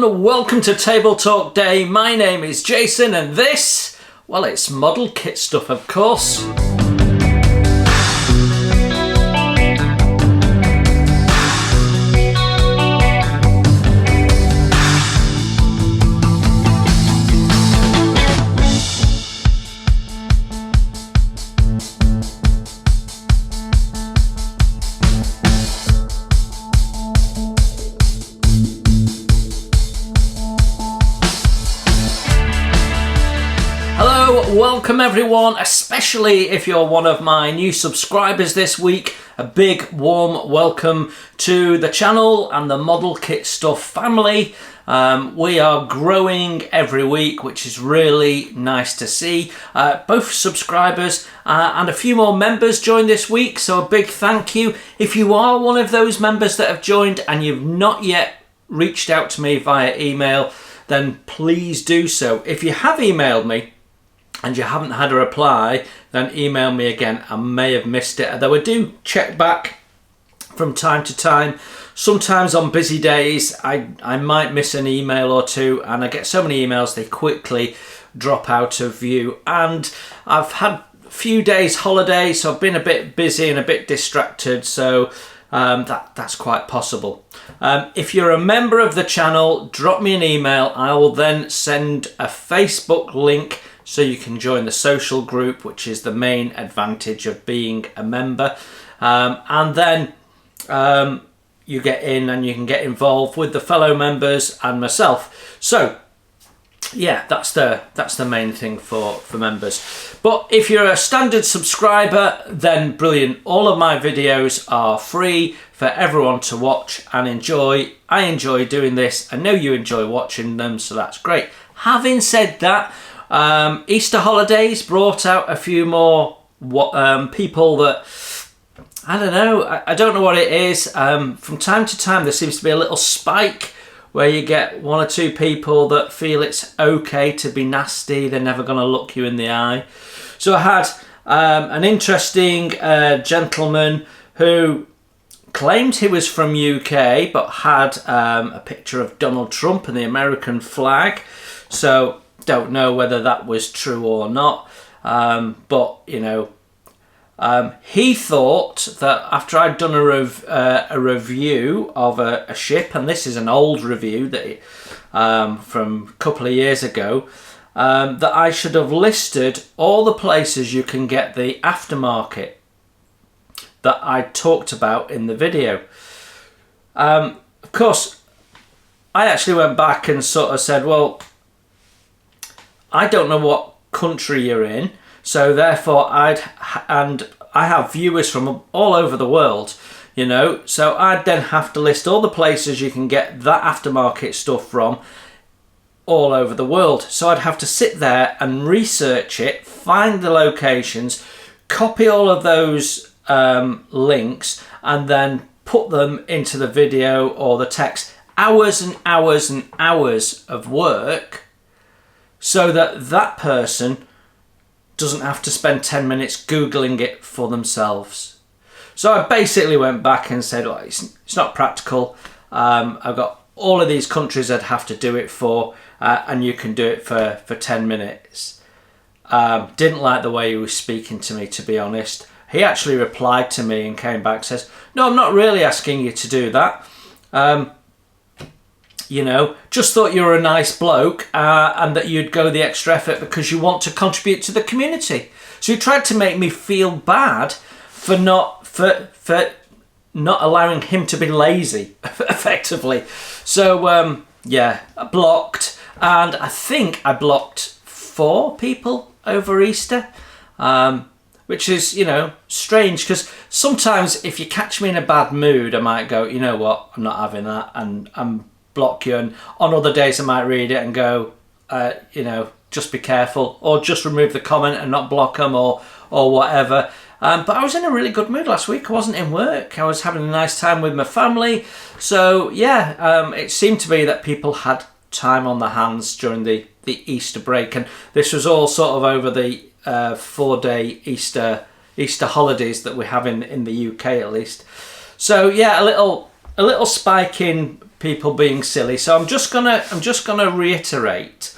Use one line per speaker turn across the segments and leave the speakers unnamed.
everyone, welcome to Table Talk Day. My name is Jason and this, well, it's model kit stuff, of course. Welcome everyone, especially if you're one of my new subscribers this week. A big warm welcome to the channel and the Model Kit Stuff family. We are growing every week, which is really nice to see. Both subscribers and a few more members joined this week, so a big thank you. If you are one of those members that have joined and you've not yet reached out to me via email, then please do so. If you have emailed me and you haven't had a reply, then email me again. I may have missed it, though I do check back from time to time. Sometimes on busy days I might miss an email or two, and I get so many emails they quickly drop out of view. And I've had a few days holiday, so I've been a bit busy and a bit distracted, so that's quite possible. If you're a member of the channel, drop me an email. I will then send a Facebook link so you can join the social group, which is the main advantage of being a member. And then you get in and you can get involved with the fellow members and myself. So yeah, that's the main thing for members. But if you're a standard subscriber, then brilliant. All of my videos are free for everyone to watch and enjoy. I enjoy doing this. I know you enjoy watching them, so that's great. Having said that, Easter holidays brought out a few more people that, I don't know, I don't know what it is. From time to time there seems to be a little spike where you get one or two people that feel it's okay to be nasty, they're never going to look you in the eye. So I had an interesting gentleman who claimed he was from UK but had a picture of Donald Trump and the American flag. So don't know whether that was true or not, but you know, he thought that after I'd done a review of a ship, and this is an old review that from a couple of years ago, that I should have listed all the places you can get the aftermarket that I talked about in the video. Of course, I actually went back and sort of said, well, I don't know what country you're in, so therefore I have viewers from all over the world, you know, so I'd then have to list all the places you can get that aftermarket stuff from all over the world. So I'd have to sit there and research it, find the locations, copy all of those links, and then put them into the video or the text. Hours and hours and hours of work, so that that person doesn't have to spend 10 minutes Googling it for themselves. So I basically went back and said, well, it's not practical. I've got all of these countries I'd have to do it for, and you can do it for 10 minutes. Didn't like the way he was speaking to me, to be honest. He actually replied to me and came back and says, no, I'm not really asking you to do that. You know, just thought you were a nice bloke and that you'd go the extra effort because you want to contribute to the community. So he tried to make me feel bad for not allowing him to be lazy, effectively. So yeah, I blocked, and I think I blocked 4 people over Easter, which is, you know, strange, because sometimes if you catch me in a bad mood, I might go, you know what, I'm not having that, and I'm block you, and on other days I might read it and go, you know, just be careful, or just remove the comment and not block them, or whatever. But I was in a really good mood last week. I wasn't in work. I was having a nice time with my family. So yeah, it seemed to be that people had time on their hands during the Easter break, and this was all sort of over the 4-day Easter holidays that we have in the UK at least. So yeah, a little a little spike in people being silly. So I'm just gonna reiterate,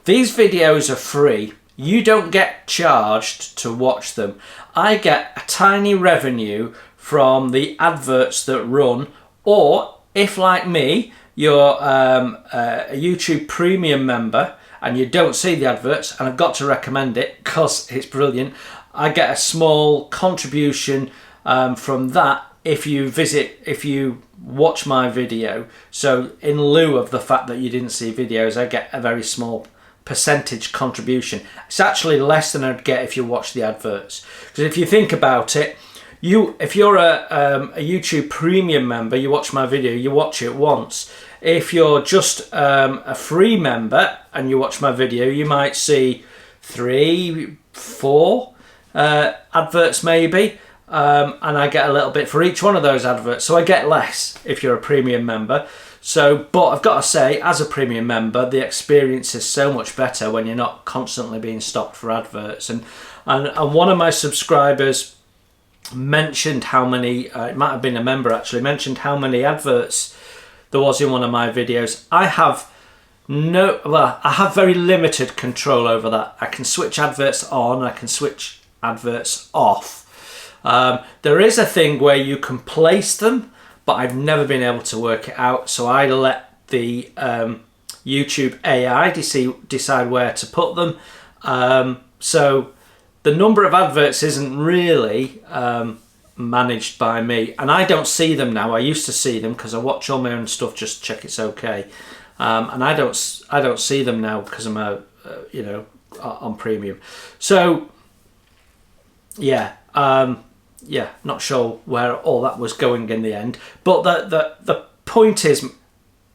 these videos are free. You don't get charged to watch them. I get a tiny revenue from the adverts that run, or if, like me, you're a YouTube premium member and you don't see the adverts, and I've got to recommend it because it's brilliant, I get a small contribution from that if you watch my video. So in lieu of the fact that you didn't see videos, I get a very small percentage contribution. It's actually less than I'd get if you watch the adverts. Because if you think about it, if you're a YouTube premium member, you watch my video, you watch it once. If you're just a free member and you watch my video, you might see 3, 4 adverts maybe, and I get a little bit for each one of those adverts, so I get less if you're a premium member. So, but I've got to say, as a premium member, the experience is so much better when you're not constantly being stopped for adverts. And one of my subscribers mentioned how many, it might have been a member actually, mentioned how many adverts there was in one of my videos. I have very limited control over that. I can switch adverts on, I can switch adverts off. There is a thing where you can place them, but I've never been able to work it out. So I let the YouTube AI decide where to put them. So the number of adverts isn't really managed by me, and I don't see them now. I used to see them because I watch all my own stuff, just check it's okay. And I don't see them now because I'm on premium. So yeah. Not sure where all that was going in the end, but the point is,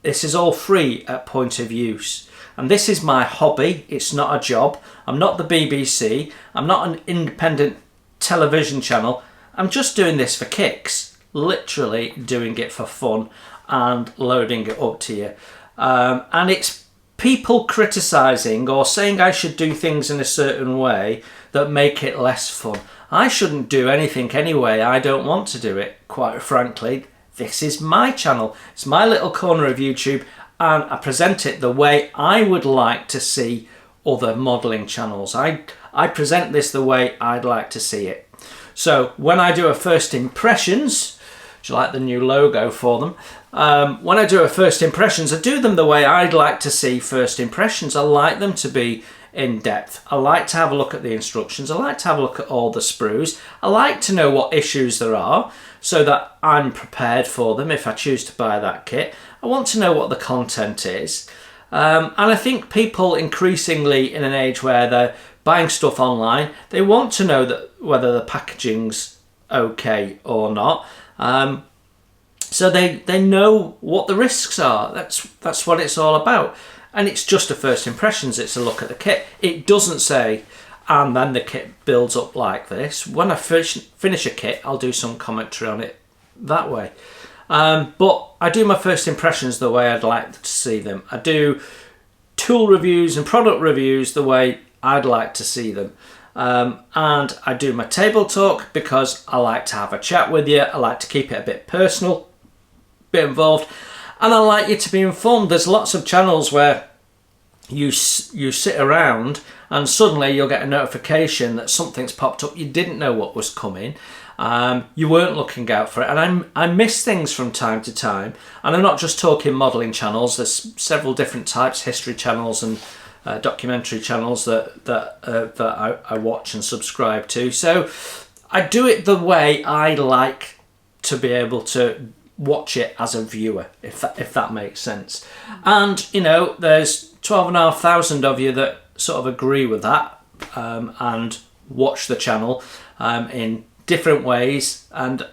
this is all free at point of use, and this is my hobby. It's not a job. I'm not the BBC. I'm not an independent television channel. I'm just doing this for kicks, literally doing it for fun and loading it up to you. And it's people criticising or saying I should do things in a certain way that make it less fun. I shouldn't do anything anyway. I don't want to do it, quite frankly. This is my channel. It's my little corner of YouTube, and I present it the way I would like to see other modelling channels. I present this the way I'd like to see it. So when I do a first impressions, do you like the new logo for them? When I do a first impressions, I do them the way I'd like to see first impressions. I like them to be in depth. I like to have a look at the instructions. I like to have a look at all the sprues. I like to know what issues there are so that I'm prepared for them if I choose to buy that kit. I want to know what the content is. And I think people increasingly, in an age where they're buying stuff online, they want to know that whether the packaging's okay or not. So they know what the risks are. That's what it's all about. And it's just a first impressions. It's a look at the kit. It doesn't say, and then the kit builds up like this. When I finish a kit, I'll do some commentary on it that way. But I do my first impressions the way I'd like to see them. I do tool reviews and product reviews the way I'd like to see them. And I do my table talk because I like to have a chat with you. I like to keep it a bit personal, a bit involved. And I like you to be informed. There's lots of channels where you sit around and suddenly you'll get a notification that something's popped up. You didn't know what was coming. You weren't looking out for it. And I miss things from time to time. And I'm not just talking modelling channels. There's several different types, history channels and documentary channels that I watch and subscribe to. So I do it the way I like to be able to watch it as a viewer, if that makes sense. And there's 12,500 of you that sort of agree with that and watch the channel in different ways, and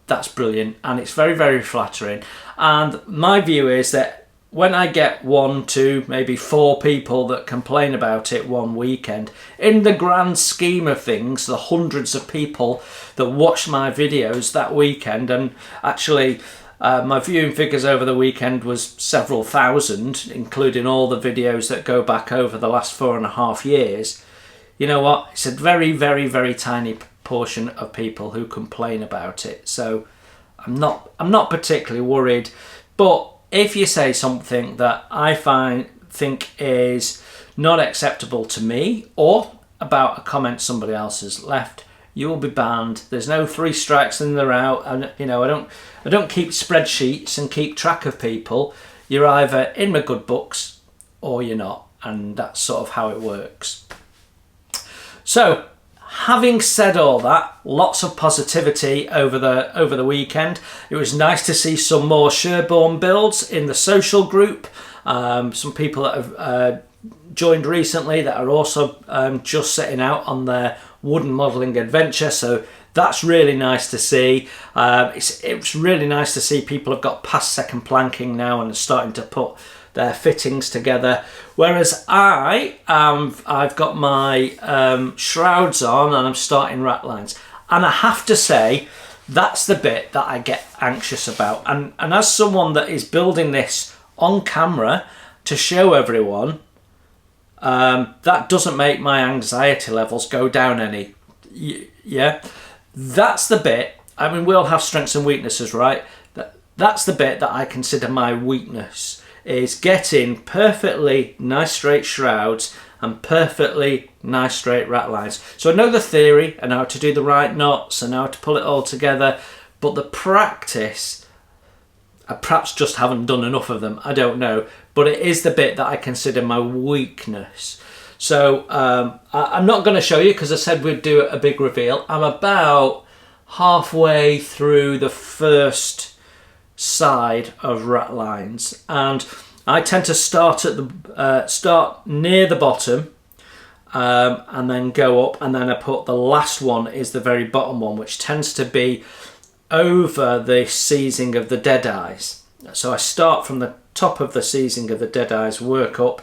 that's brilliant, and it's very, very flattering. And my view is that when I get 1, 2, maybe 4 people that complain about it one weekend, in the grand scheme of things, the hundreds of people that watched my videos that weekend, and actually my viewing figures over the weekend was several thousand, including all the videos that go back over the last 4.5 years. You know what? It's a very, very, very tiny portion of people who complain about it. So I'm not particularly worried. But if you say something that I think is not acceptable to me, or about a comment somebody else has left, you will be banned. There's no 3 strikes and they're out. And I don't keep spreadsheets and keep track of people. You're either in my good books or you're not, and that's sort of how it works. So, having said all that, lots of positivity over the weekend. It was nice to see some more Sherborn builds in the social group. Some people that have joined recently that are also just setting out on their wooden modelling adventure, so that's really nice to see. It's really nice to see people have got past second planking now and are starting to put their fittings together, whereas I've got my shrouds on and I'm starting rat lines, and I have to say that's the bit that I get anxious about, and as someone that is building this on camera to show everyone, that doesn't make my anxiety levels go down any. Yeah, that's the bit. I mean, we all have strengths and weaknesses, right? That's the bit that I consider my weakness, is getting perfectly nice straight shrouds and perfectly nice straight rat lines. So I know the theory, I know how to do the right knots, I know how to pull it all together, but the practice, I perhaps just haven't done enough of them, I don't know, but it is the bit that I consider my weakness. So I'm not going to show you because I said we'd do a big reveal. I'm about halfway through the first side of rat lines, and I tend to start at start near the bottom and then go up, and then I put the last one is the very bottom one, which tends to be over the seizing of the dead eyes. So I start from the top of the seizing of the dead eyes, work up.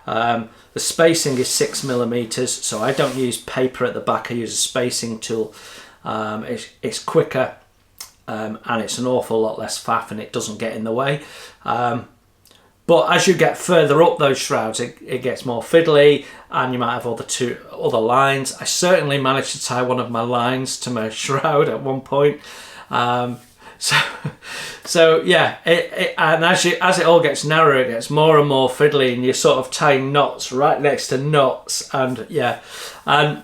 The spacing is 6mm, so I don't use paper at the back, I use a spacing tool. It's quicker and it's an awful lot less faff, and it doesn't get in the way. But as you get further up those shrouds, it gets more fiddly, and you might have other lines. I certainly managed to tie one of my lines to my shroud at one point. So yeah, and as it all gets narrower, it gets more and more fiddly, and you're sort of tying knots right next to knots, and yeah, and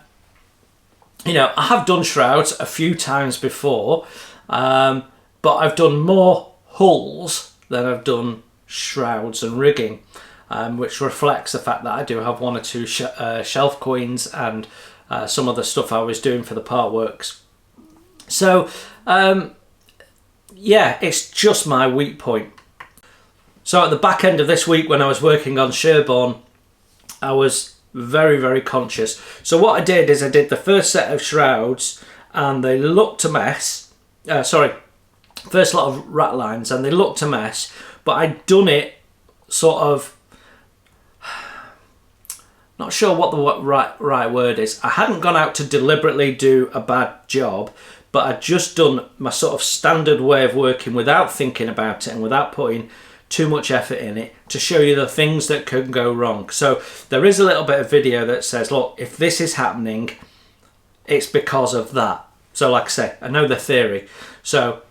I have done shrouds a few times before, but I've done more hulls than I've done shrouds and rigging, which reflects the fact that I do have 1 or 2 shelf queens and some of the stuff I was doing for the part works. So yeah, it's just my weak point. So at the back end of this week, when I was working on Sherborn, I was very, very conscious. So what I did is I did the first set of shrouds and they looked a mess. First lot of rat lines and they looked a mess, but I'd done it sort of, not sure what the right word is. I hadn't gone out to deliberately do a bad job, but I'd just done my sort of standard way of working without thinking about it and without putting too much effort in it, to show you the things that can go wrong. So there is a little bit of video that says, look, if this is happening, it's because of that. So like I say, I know the theory. So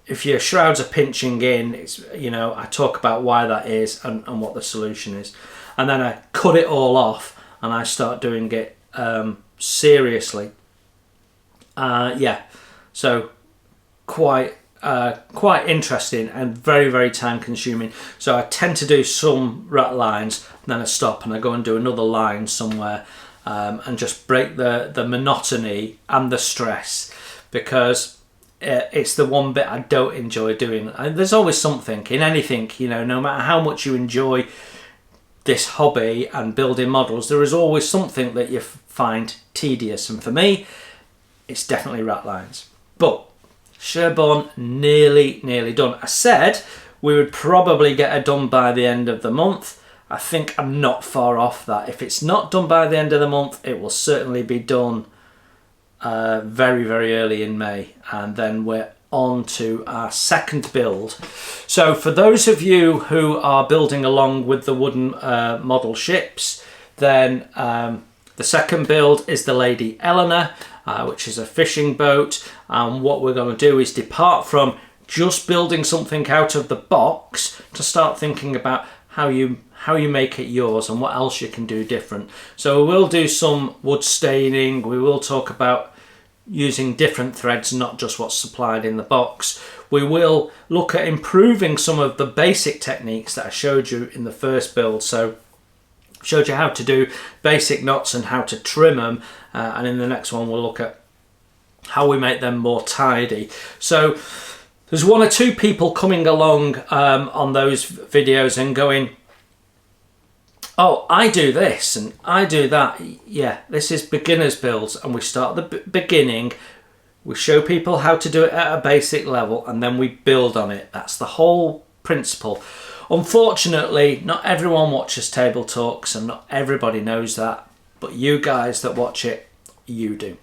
if your shrouds are pinching in, it's, I talk about why that is and what the solution is. And then I cut it all off and I start doing it seriously. Yeah, so quite interesting and very, very time consuming. So I tend to do some rat lines, and then I stop and I go and do another line somewhere, and just break the monotony and the stress, because it's the one bit I don't enjoy doing. And there's always something in anything, no matter how much you enjoy this hobby and building models, there is always something that you find tedious, and for me it's definitely rat lines. But Sherborn nearly done. I said we would probably get it done by the end of the month. I think I'm not far off that. If it's not done by the end of the month, it will certainly be done very, very early in May, and then we're on to our second build. So for those of you who are building along with the wooden model ships, then the second build is the Lady Eleanor. which is a fishing boat. And what we're going to do is depart from just building something out of the box to start thinking about how you make it yours and what else you can do different. So we will do some wood staining. We will talk about using different threads, not just what's supplied in the box. We will look at improving some of the basic techniques that I showed you in the first build. So I showed you how to do basic knots and how to trim them, and in the next one we'll look at how we make them more tidy. So there's one or two people coming along on those videos and going, oh, I do this and I do that. Yeah, this is beginner's builds, and we start at the beginning. We show people how to do it at a basic level, and then we build on it. That's the whole principle. Unfortunately, not everyone watches Table Talks, and not everybody knows that. But you guys that watch it, you do.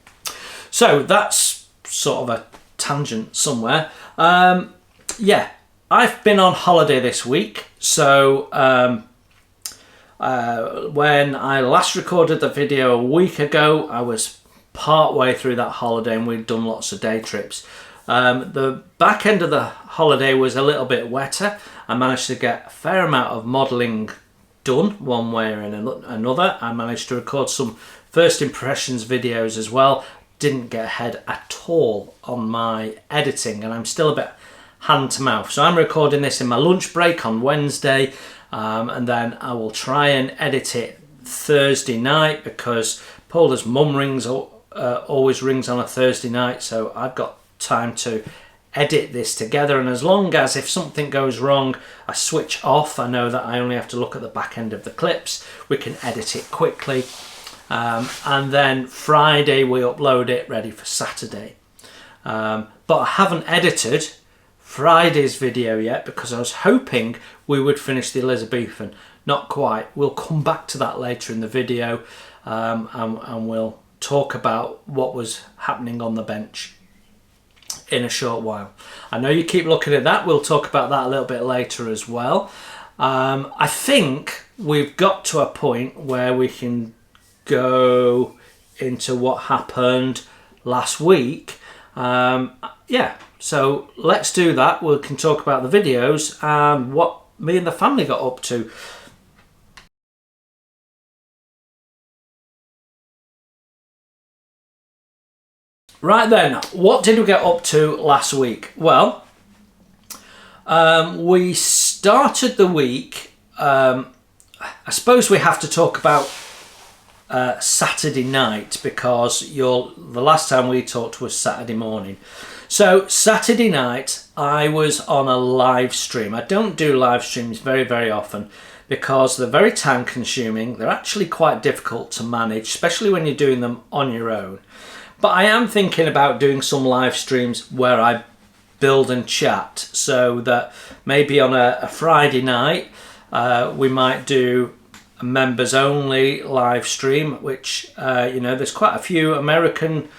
So that's sort of a tangent somewhere. Yeah, I've been on holiday this week. So when I last recorded the video a week ago, I was part way through that holiday and we'd done lots of day trips. The back end of the holiday was a little bit wetter. I managed to get a fair amount of modelling done one way or another. I managed to record some first impressions videos as well. Didn't get ahead at all on my editing, and I'm still a bit hand to mouth. So I'm recording this in my lunch break on Wednesday, and then I will try and edit it Thursday night, because Paula's mum always rings on a Thursday night, so I've got time to edit this together. And as long as if something goes wrong I switch off, I know that I only have to look at the back end of the clips, we can edit it quickly, and then Friday we upload it ready for Saturday. But I haven't edited Friday's video yet because I was hoping we would finish the Elizabethan. Not quite. We'll come back to that later in the video, and we'll talk about what was happening on the bench in a short while. I know you keep looking at that. We'll talk about that a little bit later as well. I think we've got to a point where we can go into what happened last week. Yeah, so let's do that. We can talk about the videos and what me and the family got up to. Right then, what did we get up to last week? Well, we started the week, I suppose we have to talk about Saturday night, because the last time we talked was Saturday morning. So Saturday night I was on a live stream. I don't do live streams very, very often because they're very time consuming. They're actually quite difficult to manage, especially when you're doing them on your own. But I am thinking about doing some live streams where I build and chat, so that maybe on a Friday night we might do a members only live stream, which you know, there's quite a few American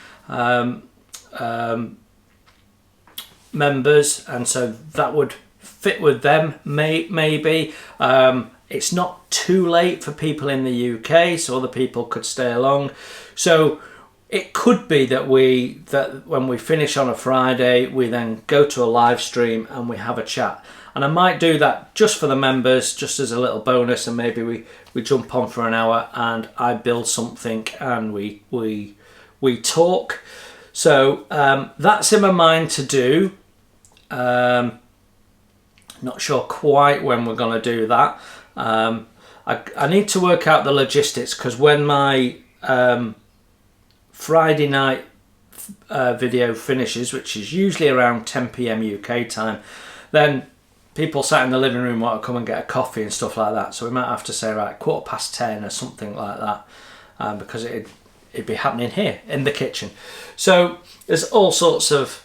members, and so that would fit with them maybe. It's not too late for people in the UK, so other people could stay along. So it could be that when we finish on a Friday, we then go to a live stream and we have a chat. And I might do that just for the members, just as a little bonus, and maybe we jump on for an hour and I build something and we talk. So that's in my mind to do. Not sure quite when we're going to do that. I need to work out the logistics, because when my Friday night video finishes, which is usually around 10 PM UK time, then people sat in the living room want to come and get a coffee and stuff like that. So we might have to say, right, 10:15 or something like that, because it'd be happening here in the kitchen. So there's all sorts of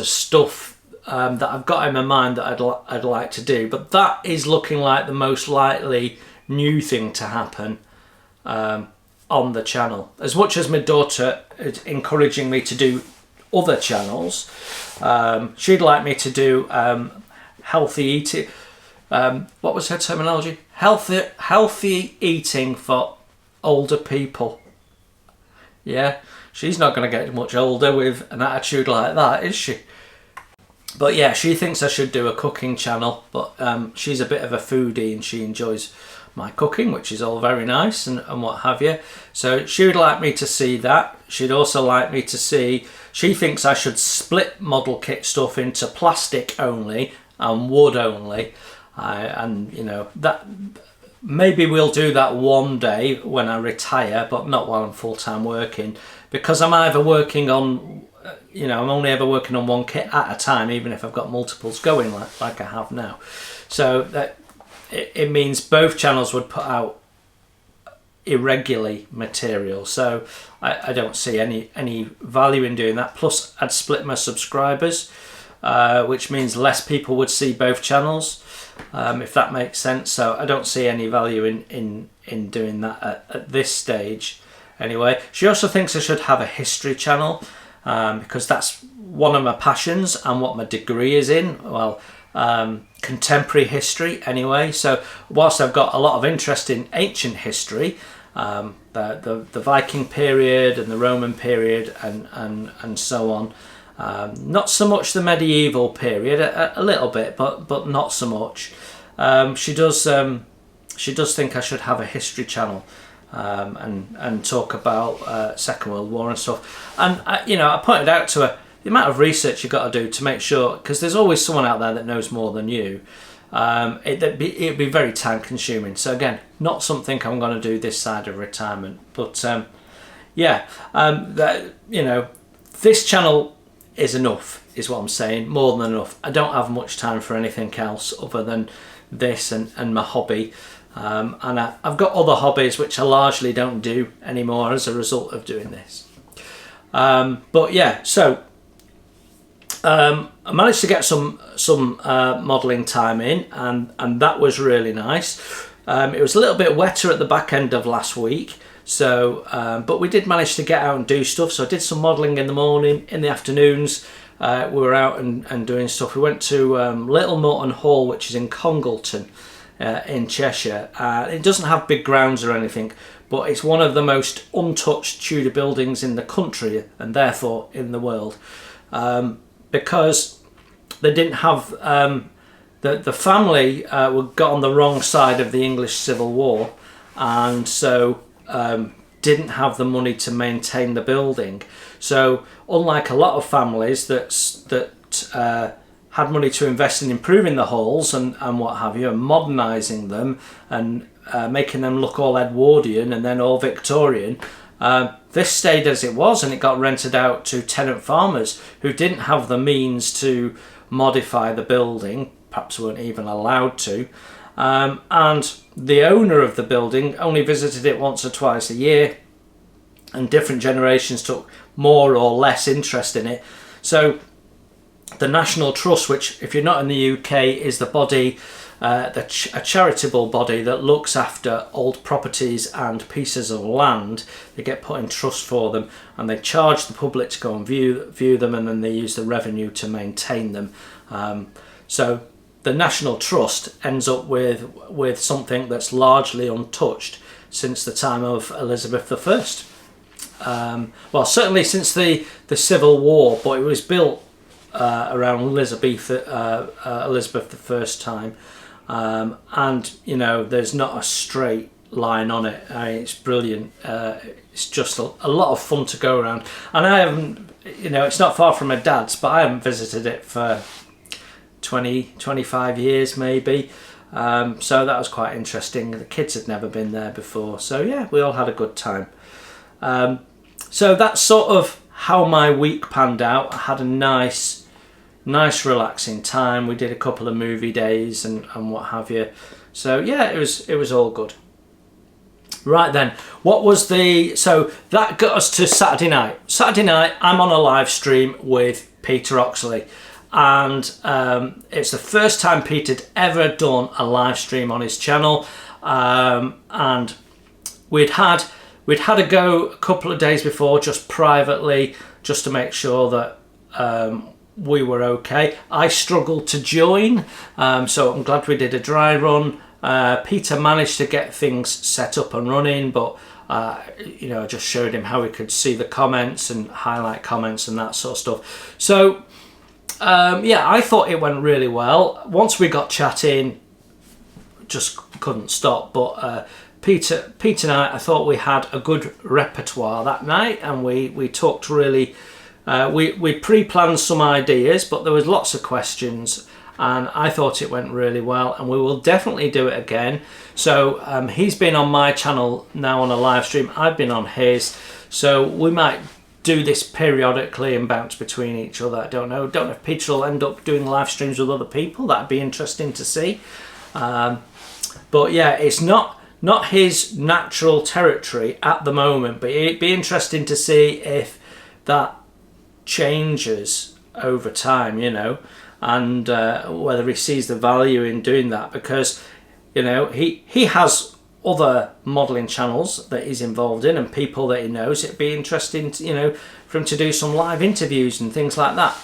stuff that I've got in my mind that I'd like to do, but that is looking like the most likely new thing to happen on the channel. As much as my daughter is encouraging me to do other channels, she'd like me to do healthy eating. What was her terminology? Healthy eating for older people. Yeah, she's not going to get much older with an attitude like that, is she? But yeah, she thinks I should do a cooking channel, but she's a bit of a foodie and she enjoys my cooking, which is all very nice and what have you. So she would like me to see that. She'd also like me to see, she thinks I should split model kit stuff into plastic only and wood only. And you know, that maybe we'll do that one day when I retire, but not while I'm full-time working, because I'm either working on, you know, I'm only ever working on one kit at a time, even if I've got multiples going like I have now. So that it means both channels would put out irregularly material. So I don't see any value in doing that. Plus I'd split my subscribers, which means less people would see both channels, if that makes sense. So I don't see any value in doing that at this stage. Anyway, she also thinks I should have a history channel, because that's one of my passions and what my degree is in. Well, contemporary history anyway. So whilst I've got a lot of interest in ancient history, the Viking period and the Roman period and so on, not so much the medieval period, a little bit, but not so much. She does think I should have a history channel, and talk about Second World War and stuff. And you know, I pointed out to her the amount of research you've got to do to make sure, because there's always someone out there that knows more than you. It'd be very time consuming. So again, not something I'm going to do this side of retirement. But yeah, you know, this channel is enough, is what I'm saying, more than enough. I don't have much time for anything else other than this and my hobby. And I've got other hobbies which I largely don't do anymore as a result of doing this. But yeah, so I managed to get some modelling time in, and that was really nice. It was a little bit wetter at the back end of last week, so but we did manage to get out and do stuff. So I did some modelling in the morning. In the afternoons, we were out and doing stuff. We went to Little Morton Hall, which is in Congleton, in Cheshire. It doesn't have big grounds or anything, but it's one of the most untouched Tudor buildings in the country and therefore in the world, because they didn't have the family got on the wrong side of the English Civil War, and so didn't have the money to maintain the building. So unlike a lot of families that had money to invest in improving the halls and what have you, and modernising them and making them look all Edwardian and then all Victorian, this stayed as it was, and it got rented out to tenant farmers who didn't have the means to modify the building, perhaps weren't even allowed to, and the owner of the building only visited it once or twice a year, and different generations took more or less interest in it. So the National Trust, which if you're not in the UK is the body, a charitable body that looks after old properties and pieces of land, they get put in trust for them, and they charge the public to go and view them, and then they use the revenue to maintain them. So the National Trust ends up with something that's largely untouched since the time of Elizabeth I. Well, certainly since the Civil War, but it was built around Elizabeth I's time, and you know, there's not a straight line on it. It's brilliant. It's just a lot of fun to go around, and I haven't, you know, it's not far from my dad's, but I haven't visited it for 25 years maybe, so that was quite interesting. The kids had never been there before, so yeah, we all had a good time. So that's sort of how my week panned out. I had a nice relaxing time. We did a couple of movie days and what have you. So yeah, it was all good. Right then, so that got us to Saturday night. Saturday night, I'm on a live stream with Peter Oxley, and it's the first time Peter'd ever done a live stream on his channel, and we'd had a go a couple of days before, just privately, just to make sure that we were okay. I struggled to join, so I'm glad we did a dry run. Peter managed to get things set up and running, but you know, I just showed him how he could see the comments and highlight comments and that sort of stuff. So yeah, I thought it went really well. Once we got chatting, just couldn't stop. But Peter and I thought we had a good repertoire that night, and we talked really. We pre-planned some ideas, but there was lots of questions, and I thought it went really well, and we will definitely do it again. So he's been on my channel now on a live stream. I've been on his, so we might do this periodically and bounce between each other. I don't know if Peter will end up doing live streams with other people. That'd be interesting to see. But yeah, it's not his natural territory at the moment, but it'd be interesting to see if that changes over time, you know, and whether he sees the value in doing that, because, you know, he has other modelling channels that he's involved in and people that he knows. It'd be interesting to, you know, for him to do some live interviews and things like that.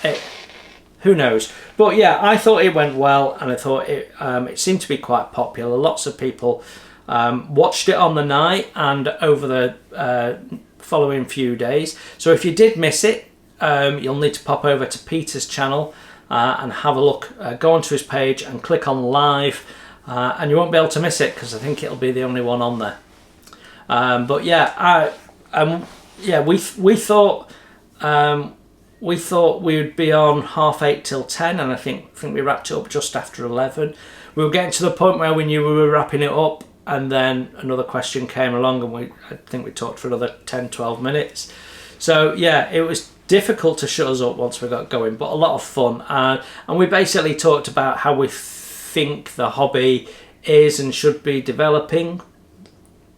Who knows? But yeah, I thought it went well, and I thought it seemed to be quite popular. Lots of people watched it on the night and over the following few days. So if you did miss it, you'll need to pop over to Peter's channel and have a look. Go onto his page and click on live, and you won't be able to miss it, because I think it'll be the only one on there. But yeah, yeah, we thought we would be on 8:30 till 10, and I think we wrapped it up just after 11. We were getting to the point where we knew we were wrapping it up, and then another question came along, and I think we talked for another 10-12 minutes. So yeah, it was difficult to shut us up once we got going, but a lot of fun. And we basically talked about how we think the hobby is and should be developing,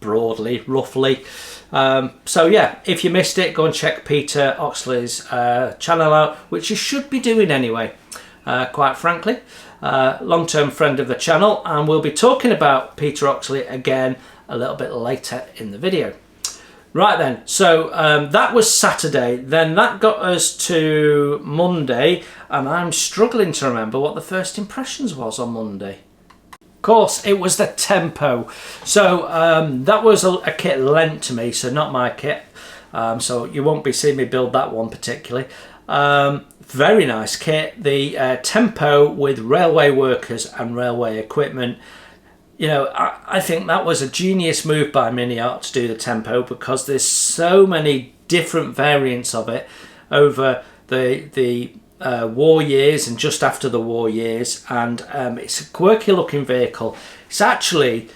broadly, roughly. So yeah, if you missed it, go and check Peter Oxley's channel out, which you should be doing anyway, quite frankly. Long-term friend of the channel, and we'll be talking about Peter Oxley again a little bit later in the video. Right then, so that was Saturday. Then that got us to Monday, and I'm struggling to remember what the first impressions was on Monday. Of course, it was the Tempo. So that was a kit lent to me, so not my kit. So you won't be seeing me build that one particularly. Very nice kit. The Tempo with railway workers and railway equipment. You know, I think that was a genius move by Mini Art to do the Tempo, because there's so many different variants of it over the war years and just after the war years, and it's a quirky looking vehicle. It's actually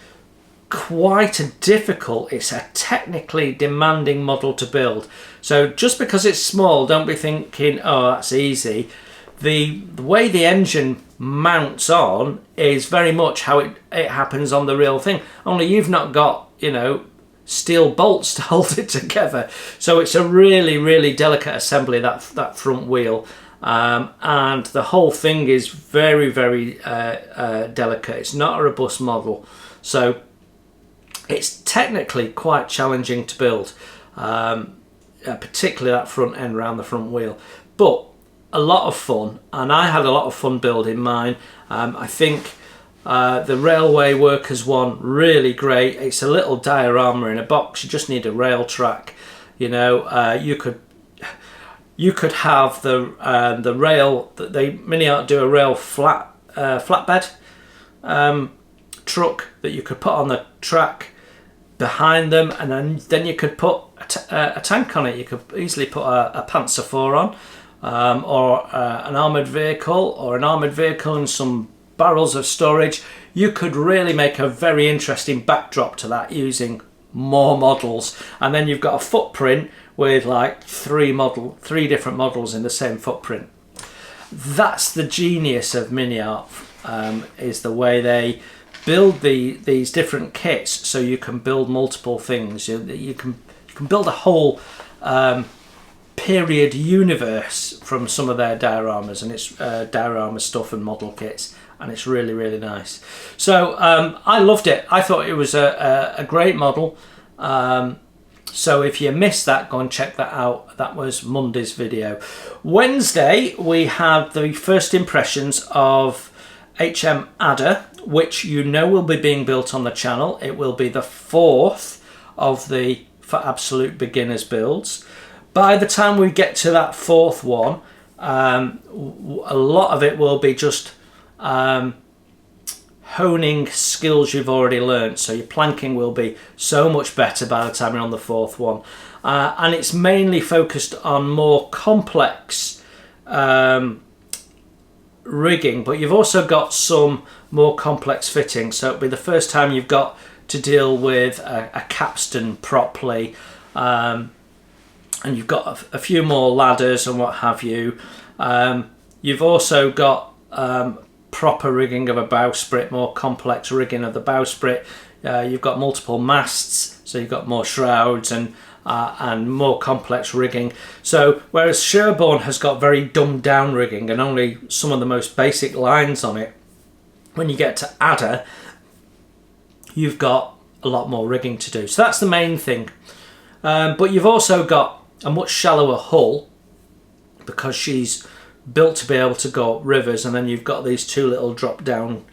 quite it's a technically demanding model to build. So just because it's small, don't be thinking, oh, that's easy. The way the engine mounts on is very much how it happens on the real thing, only you've not got, you know, steel bolts to hold it together. So it's a really delicate assembly, that front wheel, and the whole thing is very delicate. It's not a robust model, so it's technically quite challenging to build, particularly that front end around the front wheel, but a lot of fun, and I had a lot of fun building mine. I think the railway workers one, really great. It's a little diorama in a box. You just need a rail track. You know, you could have the rail that they Mini Art do, a rail flatbed truck that you could put on the track behind them, and then you could put a tank on it. You could easily put a Panzer IV on, or an armoured vehicle and some barrels of storage. You could really make a very interesting backdrop to that using more models, and then you've got a footprint with like three different models in the same footprint. That's the genius of Mini Art, is the way they build these different kits, so you can build multiple things. You can build a whole period universe from some of their dioramas, and it's diorama stuff and model kits, and it's really nice. So I loved it. I thought it was a great model. So if you missed that, go and check that out. That was Monday's video. Wednesday we had the first impressions of HM Adder, which you know will be being built on the channel. It will be the 4th of the For Absolute Beginners builds. By the time we get to that 4th one, a lot of it will be just honing skills you've already learned. So your planking will be so much better by the time you're on the 4th one. And it's mainly focused on more complex rigging, but you've also got some more complex fitting. So it'll be the first time you've got to deal with a capstan properly, and you've got a few more ladders and what have you. You've also got proper rigging of a bowsprit, more complex rigging of the bowsprit. You've got multiple masts, so you've got more shrouds and more complex rigging. So whereas Sherborn has got very dumbed down rigging and only some of the most basic lines on it, when you get to Ada, you've got a lot more rigging to do. So that's the main thing. But you've also got a much shallower hull because she's built to be able to go up rivers, and then you've got these 2 little drop down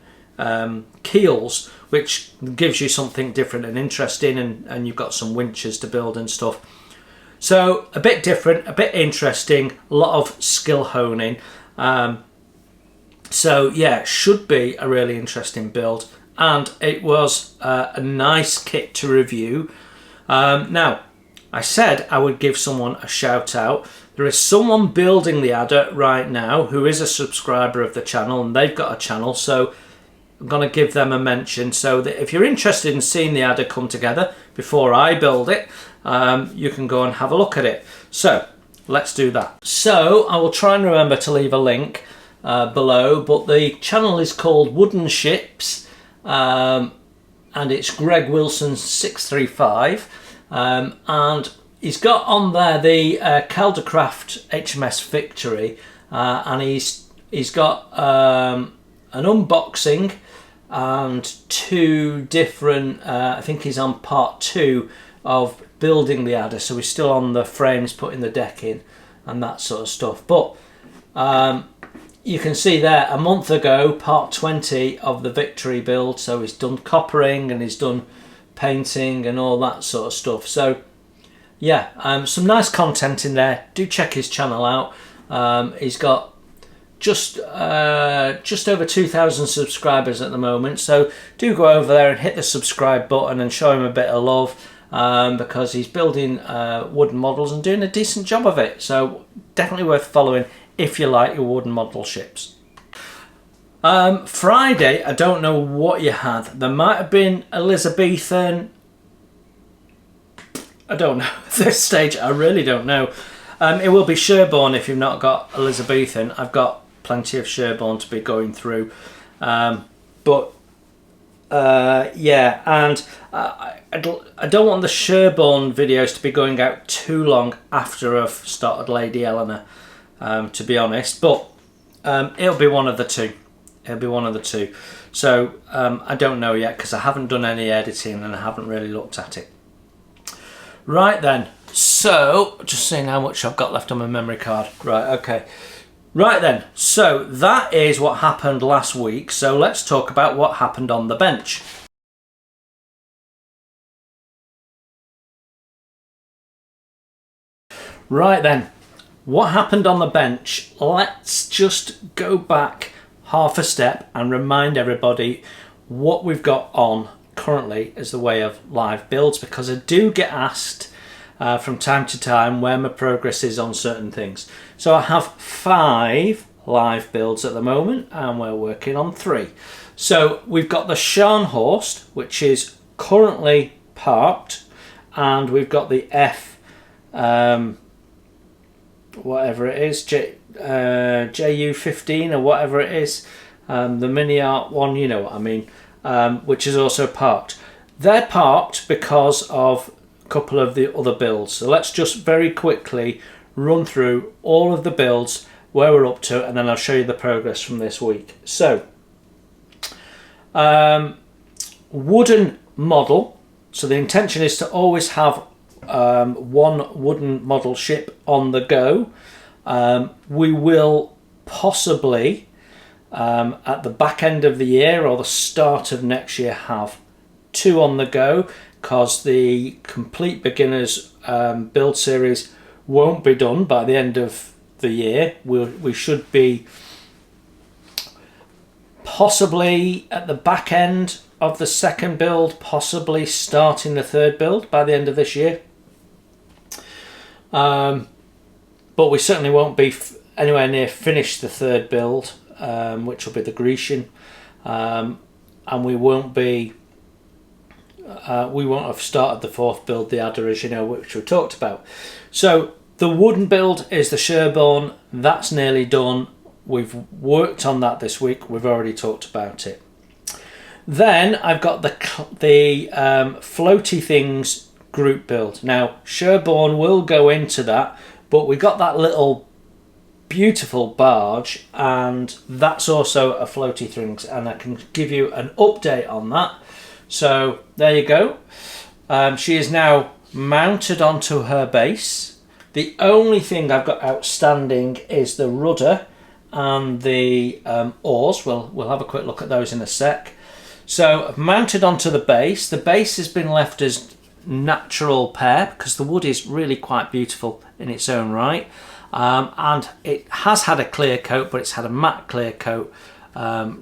keels, which gives you something different and interesting, and you've got some winches to build and stuff. So a bit different, a bit interesting, a lot of skill honing. So yeah, should be a really interesting build, and it was a nice kit to review. Now, I said I would give someone a shout out. There is someone building the Ada right now who is a subscriber of the channel, and they've got a channel, so I'm going to give them a mention. So that if you're interested in seeing the Ada come together before I build it, you can go and have a look at it. So let's do that. So I will try and remember to leave a link below, but the channel is called Wooden Ships, and it's Greg Wilson 635, and he's got on there the Caldercraft HMS Victory, and he's got an unboxing and 2 different, I think he's on part 2 of building the Ada, so we're still on the frames, putting the deck in and that sort of stuff. But you can see there, a month ago, part 20 of the Victory build, so he's done coppering and he's done painting and all that sort of stuff. So yeah, some nice content in there. Do check his channel out. He's got just over 2,000 subscribers at the moment, so do go over there and hit the subscribe button and show him a bit of love, because he's building wooden models and doing a decent job of it. So definitely worth following if you like your wooden model ships. Friday, I don't know what you had. There might have been Elizabethan. I don't know at this stage. I really don't know. It will be Sherborn if you've not got Elizabethan. I've got plenty of Sherborn to be going through. Yeah, and I don't want the Sherborn videos to be going out too long after I've started Lady Eleanor, to be honest. But it'll be one of the two. It'll be one of the two. So I don't know yet because I haven't done any editing and I haven't really looked at it. Right then, so just seeing how much I've got left on my memory card. Right, okay. Right then, so that is what happened last week. So let's talk about what happened on the bench. Right then, what happened on the bench? Let's just go back half a step and remind everybody what we've got on currently as the way of live builds, because I do get asked from time to time where my progress is on certain things. So I have 5 live builds at the moment and we're working on 3. So we've got the Scharnhorst, which is currently parked, and we've got the F whatever it is, JU15 or whatever it is, the mini art one, you know what I mean, which is also parked. They're parked because of a couple of the other builds. So let's just very quickly run through all of the builds, where we're up to, and then I'll show you the progress from this week. So wooden model. So the intention is to always have one wooden model ship on the go. We will possibly at the back end of the year or the start of next year have 2 on the go, because the complete beginners build series won't be done by the end of the year. We should be possibly at the back end of the second build, possibly starting the third build by the end of this year. But we certainly won't be anywhere near finished the third build, which will be the Grecian, and we won't have started the fourth build, the Adder, as you know, which we talked about. So the wooden build is the Sherborn. That's nearly done. We've worked on that this week. We've already talked about it. Then I've got the floaty things group build. Now Sherborn will go into that, but we got that little beautiful barge, and that's also a floaty things, and I can give you an update on that. So there you go. She is now mounted onto her base. The only thing I've got outstanding is the rudder and the oars. We'll have a quick look at those in a sec. So I've mounted onto the base. The base has been left as natural pear because the wood is really quite beautiful in its own right, and it has had a clear coat, but it's had a matte clear coat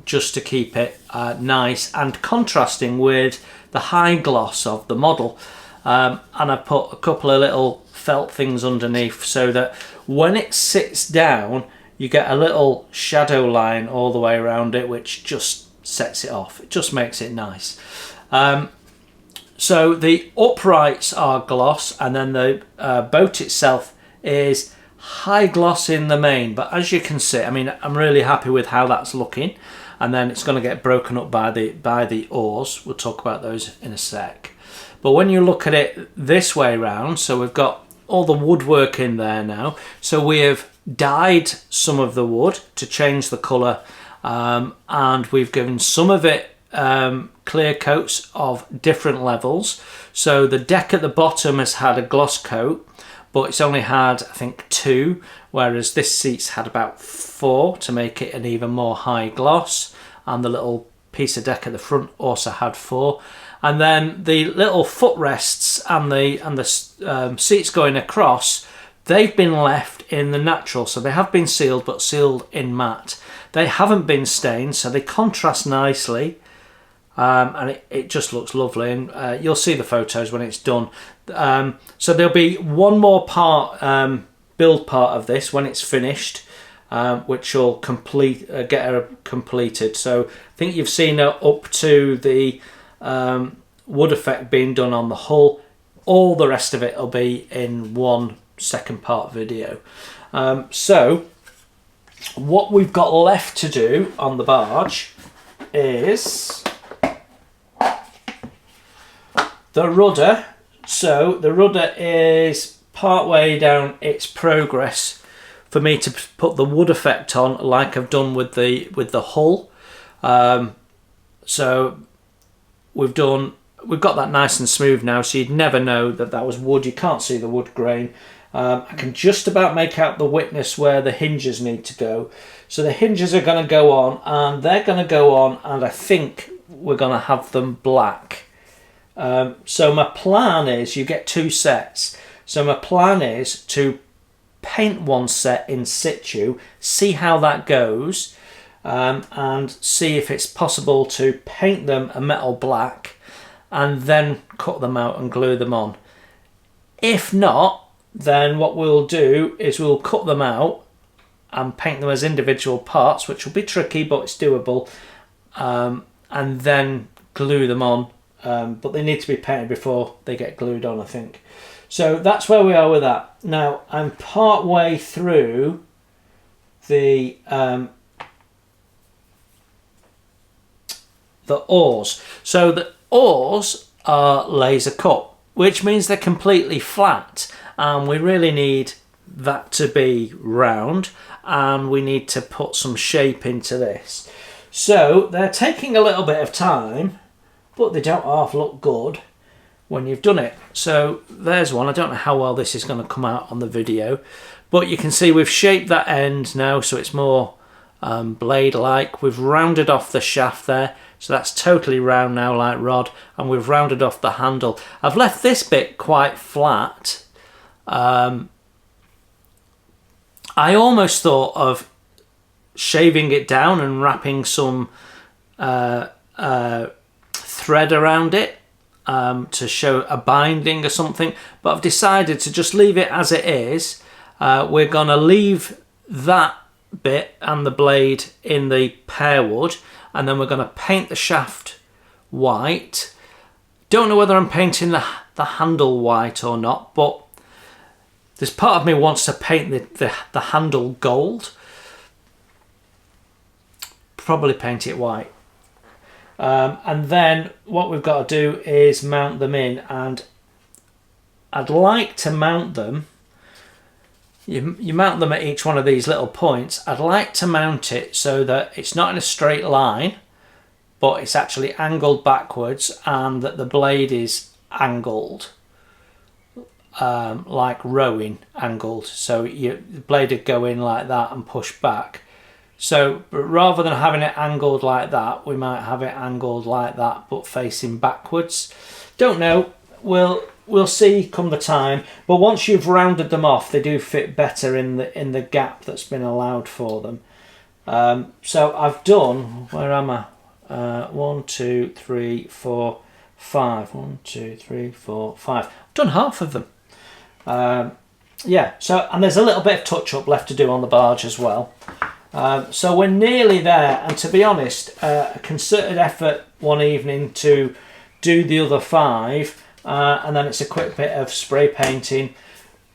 just to keep it nice and contrasting with the high gloss of the model. And I put a couple of little felt things underneath so that when it sits down you get a little shadow line all the way around it, which just sets it off. It just makes it nice. So the uprights are gloss, and then the boat itself is high gloss in the main. But as you can see, I mean, I'm really happy with how that's looking. And then it's going to get broken up by the oars. We'll talk about those in a sec. But when you look at it this way round, so we've got all the woodwork in there now. So we have dyed some of the wood to change the colour, and we've given some of it clear coats of different levels. So the deck at the bottom has had a gloss coat, but it's only had, I think, 2, whereas this seat's had about 4 to make it an even more high gloss, and the little piece of deck at the front also had 4. And then the little footrests and the seats going across, they've been left in the natural, so they have been sealed, but sealed in matte. They haven't been stained, so they contrast nicely, and it just looks lovely. And you'll see the photos when it's done. So there'll be one more part, build part of this when it's finished, which will get her completed. So I think you've seen her up to the wood effect being done on the hull. All the rest of it will be in one second part video. So what we've got left to do on the barge is the rudder. So the rudder is part way down its progress for me to put the wood effect on, like I've done with the hull. So we've got that nice and smooth now, so you'd never know that was wood. You can't see the wood grain. I can just about make out the witness where the hinges need to go. So the hinges are going to go on, and they're going to go on, and I think we're going to have them black. So my plan is, you get 2 sets. So my plan is to paint one set in situ, see how that goes, and see if it's possible to paint them a metal black and then cut them out and glue them on. If not, then what we'll do is we'll cut them out and paint them as individual parts, which will be tricky, but it's doable, and then glue them on. But they need to be painted before they get glued on, I think. So that's where we are with that. Now I'm part way through the oars. So the oars are laser cut, which means they're completely flat, and we really need that to be round, and we need to put some shape into this. So they're taking a little bit of time, but they don't half look good when you've done it. So there's one. I don't know how well this is going to come out on the video, but you can see we've shaped that end now, so it's more blade-like. We've rounded off the shaft there, so that's totally round now like rod, and we've rounded off the handle. I've left this bit quite flat. I almost thought of shaving it down and wrapping some thread around it to show a binding or something, but I've decided to just leave it as it is. We're going to leave that bit and the blade in the pear wood, and then we're going to paint the shaft white. Don't know whether I'm painting the handle white or not, but this part of me wants to paint the handle gold. Probably paint it white. And then what we've got to do is mount them in, and I'd like to mount them. You mount them at each one of these little points. I'd like to mount it so that it's not in a straight line, but it's actually angled backwards, and that the blade is angled, like rowing angled. So the blade would go in like that and push back. So rather than having it angled like that, we might have it angled like that, but facing backwards. Don't know. We'll see come the time. But once you've rounded them off, they do fit better in the gap that's been allowed for them. So I've done. Where am I? 1, 2, 3, 4, 5. 1, 2, 3, 4, 5. I've done half of them. Yeah. So, and there's a little bit of touch up left to do on the barge as well. So we're nearly there, and to be honest, a concerted effort one evening to do the other 5, and then it's a quick bit of spray painting,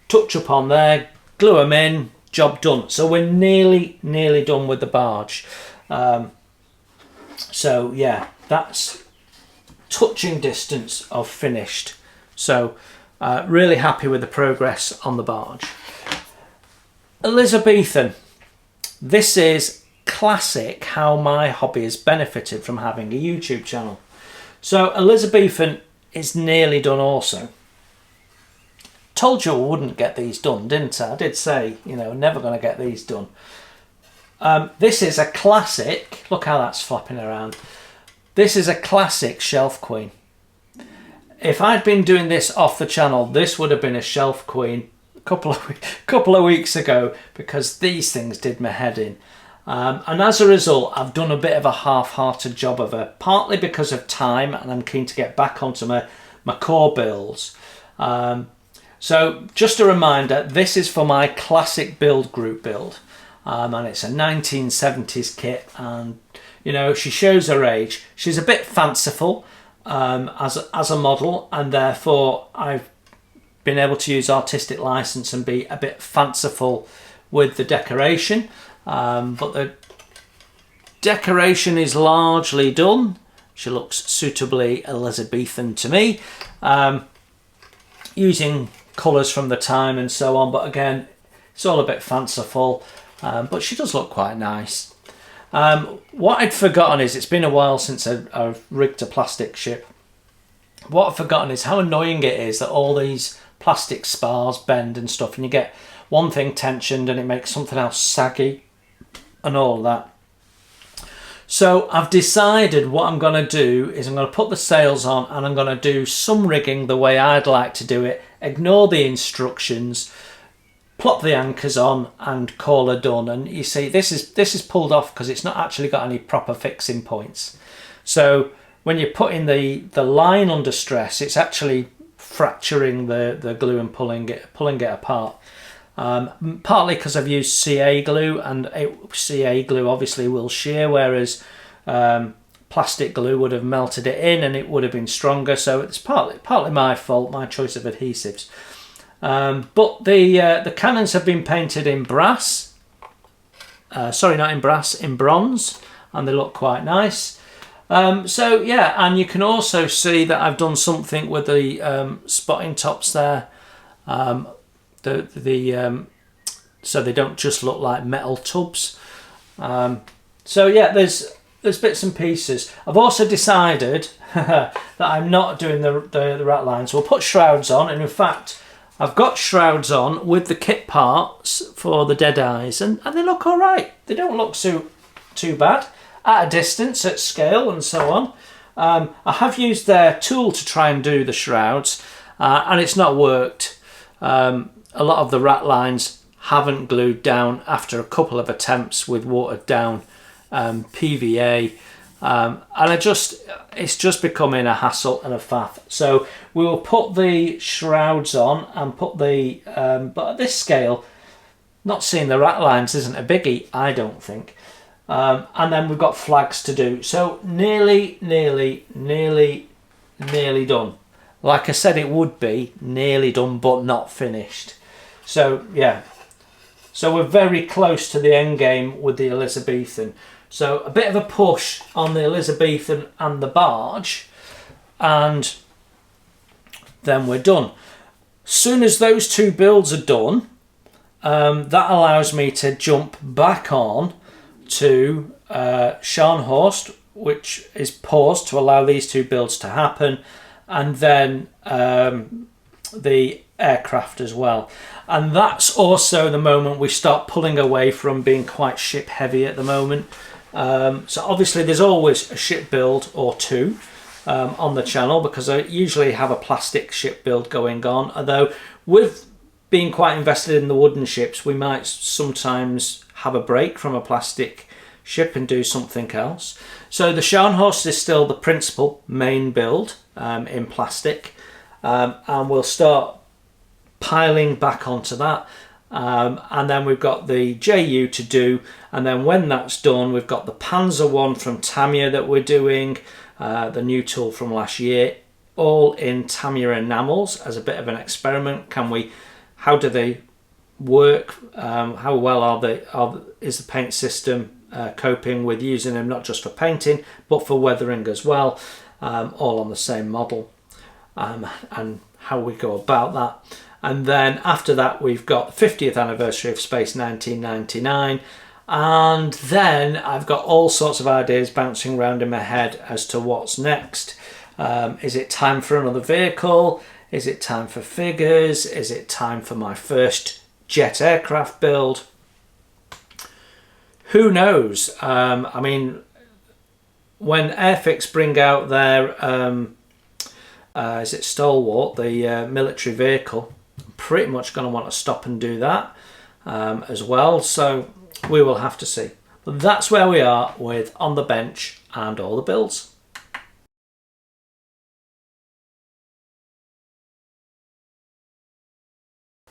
touch up on there, glue them in, job done. So we're nearly done with the barge. So yeah, that's touching distance of finished. So really happy with the progress on the barge. Elizabethan. This is classic how my hobby has benefited from having a YouTube channel. So Elizabethan is nearly done also. Told you I wouldn't get these done, didn't I? I did say, you know, never going to get these done. This is a classic. Look how that's flapping around. This is a classic shelf queen. If I'd been doing this off the channel, this would have been a shelf queen couple of weeks ago, because these things did my head in, and as a result I've done a bit of a half-hearted job of her, partly because of time, and I'm keen to get back onto my core builds. So just a reminder, this is for my classic build group build, and it's a 1970s kit, and you know, she shows her age. She's a bit fanciful as a model, and therefore I've been able to use artistic license and be a bit fanciful with the decoration, but the decoration is largely done. She looks suitably Elizabethan to me, using colours from the time and so on, but again it's all a bit fanciful, but she does look quite nice. What I'd forgotten is, it's been a while since I've rigged a plastic ship. What I've forgotten is how annoying it is that all these plastic spars bend and stuff, and you get one thing tensioned and it makes something else saggy and all that. So I've decided what I'm going to do is I'm going to put the sails on, and I'm going to do some rigging the way I'd like to do it, ignore the instructions, plop the anchors on and call her done. And you see, this is pulled off because it's not actually got any proper fixing points. So when you're putting the line under stress, it's actually fracturing the glue and pulling it apart. Partly because I've used CA glue, and CA glue obviously will shear, whereas plastic glue would have melted it in and it would have been stronger. So it's partly my fault, my choice of adhesives. But the cannons have been painted in brass. Sorry, not in brass, in bronze, and they look quite nice. So yeah, and you can also see that I've done something with the spotting tops there. So they don't just look like metal tubs. So yeah, there's bits and pieces. I've also decided that I'm not doing the rat lines. We'll put shrouds on, and in fact I've got shrouds on with the kit parts for the dead eyes, and they look all right. They don't look too bad. At a distance, at scale and so on. I have used their tool to try and do the shrouds, and it's not worked. A lot of the rat lines haven't glued down after a couple of attempts with watered down PVA, and it's just becoming a hassle and a faff. So we will put the shrouds on and put the but at this scale, not seeing the rat lines isn't a biggie, I don't think. And then we've got flags to do, so nearly done. Like I said, it would be nearly done but not finished. So yeah, so we're very close to the end game with the Elizabethan. So a bit of a push on the Elizabethan and the barge, and then we're done. Soon as those two builds are done, that allows me to jump back on to Scharnhorst, which is paused to allow these two builds to happen, and then the aircraft as well. And that's also the moment we start pulling away from being quite ship heavy at the moment. So obviously there's always a ship build or two on the channel, because I usually have a plastic ship build going on, although with being quite invested in the wooden ships, we might sometimes have a break from a plastic ship and do something else. So the Scharnhorst is still the principal main build in plastic, and we'll start piling back onto that, and then we've got the JU to do, and then when that's done we've got the Panzer one from Tamiya that we're doing, the new tool from last year, all in Tamiya enamels as a bit of an experiment. How do they work? How well is the paint system coping with using them not just for painting but for weathering as well, all on the same model, and how we go about that. And then after that we've got the 50th anniversary of Space 1999, and then I've got all sorts of ideas bouncing around in my head as to what's next. Is it time for another vehicle? Is it time for figures? Is it time for my first jet aircraft build? Who knows? I mean, when Airfix bring out their is it Stalwart, the military vehicle, I'm pretty much going to want to stop and do that as well. So we will have to see. But that's where we are with On the Bench and all the builds.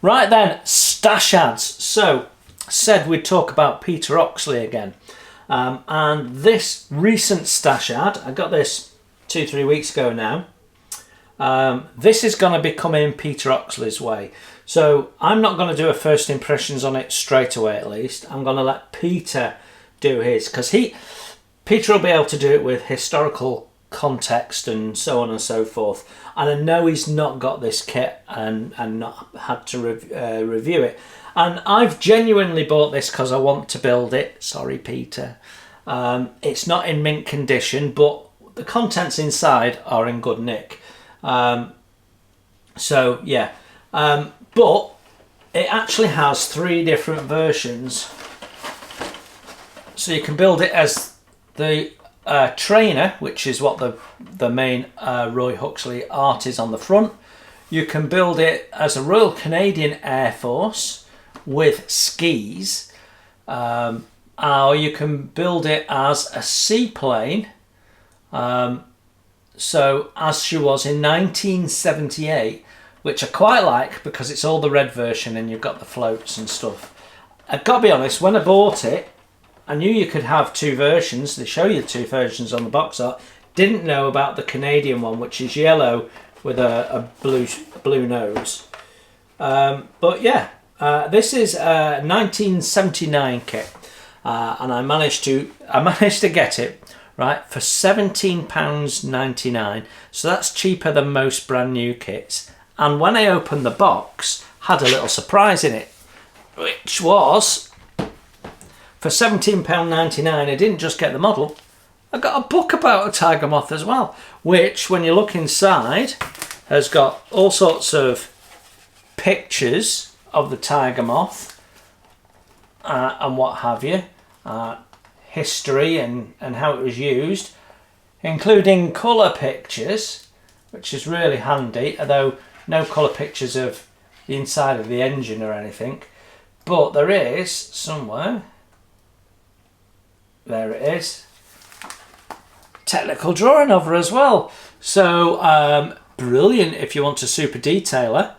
Right then, stash ads. So, said we'd talk about Peter Oxley again. And this recent stash ad, I got this 2-3 weeks ago now. This is going to be coming Peter Oxley's way. So, I'm not going to do a first impressions on it straight away at least. I'm going to let Peter do his, because Peter will be able to do it with historical context and so on and so forth, and I know he's not got this kit and not had to review it, and I've genuinely bought this because I want to build it. Sorry Peter, it's not in mint condition, but the contents inside are in good nick, so yeah, but it actually has 3 different versions, so you can build it as the trainer, which is what the main Roy Huxley art is on the front. You can build it as a Royal Canadian Air Force with skis, or you can build it as a seaplane, so as she was in 1978, which I quite like because it's all the red version and you've got the floats and stuff. I've got to be honest, when I bought it I knew you could have 2 versions. They show you the 2 versions on the box art. Didn't know about the Canadian one, which is yellow with a blue nose. But yeah, this is a 1979 kit, and I managed to get it right for £17.99. So that's cheaper than most brand new kits. And when I opened the box, had a little surprise in it, which was, for £17.99, I didn't just get the model, I got a book about a tiger moth as well, which when you look inside has got all sorts of pictures of the tiger moth and what have you. history and how it was used, including colour pictures, which is really handy, although no colour pictures of the inside of the engine or anything. But there is somewhere, there it is, technical drawing of her as well. So brilliant if you want to super detailer.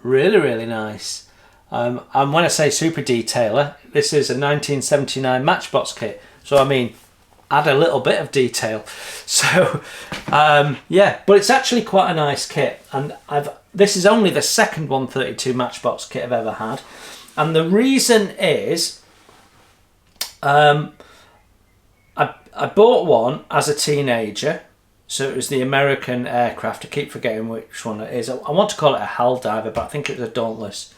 Really, really nice. And when I say super detailer, this is a 1979 Matchbox kit. So I mean, add a little bit of detail. So yeah, but it's actually quite a nice kit. And this is only the second 132 Matchbox kit I've ever had. And the reason is, I bought one as a teenager. So it was the American aircraft. I keep forgetting which one it is. I want to call it a Helldiver, but I think it was a Dauntless.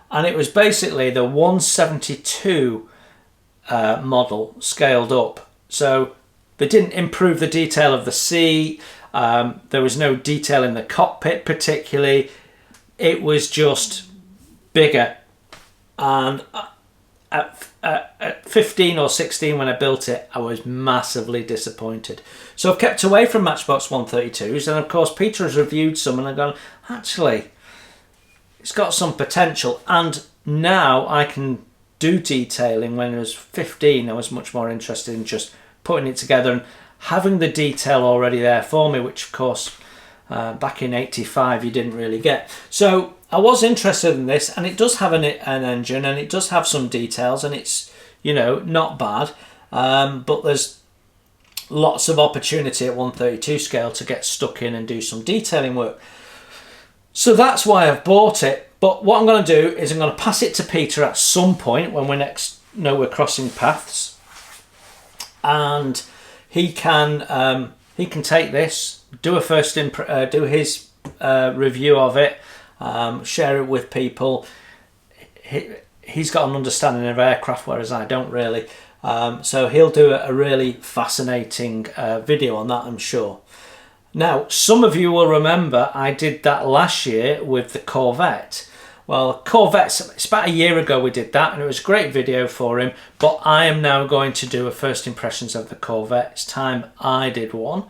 And it was basically the 172 model scaled up. So they didn't improve the detail of the seat. There was no detail in the cockpit particularly. It was just bigger. And at 15 or 16 when I built it, I was massively disappointed. So I've kept away from Matchbox 132s, and of course Peter has reviewed some and I've gone, actually, it's got some potential. And now I can do detailing. When I was 15, I was much more interested in just putting it together and having the detail already there for me, which of course back in 85 you didn't really get. So I was interested in this, and it does have an engine, and it does have some details, and it's, you know, not bad, but there's lots of opportunity at 132 scale to get stuck in and do some detailing work. So that's why I've bought it. But what I'm going to do is I'm going to pass it to Peter at some point when we next know we're crossing paths, and he can take this, do a first do his review of it, share it with people. He's got an understanding of aircraft, whereas I don't really. So he'll do a really fascinating video on that, I'm sure. Now, some of you will remember I did that last year with the Corvette. Well, Corvettes, it's about a year ago we did that, and it was a great video for him, but I am now going to do a first impressions of the Corvette. It's time I did one.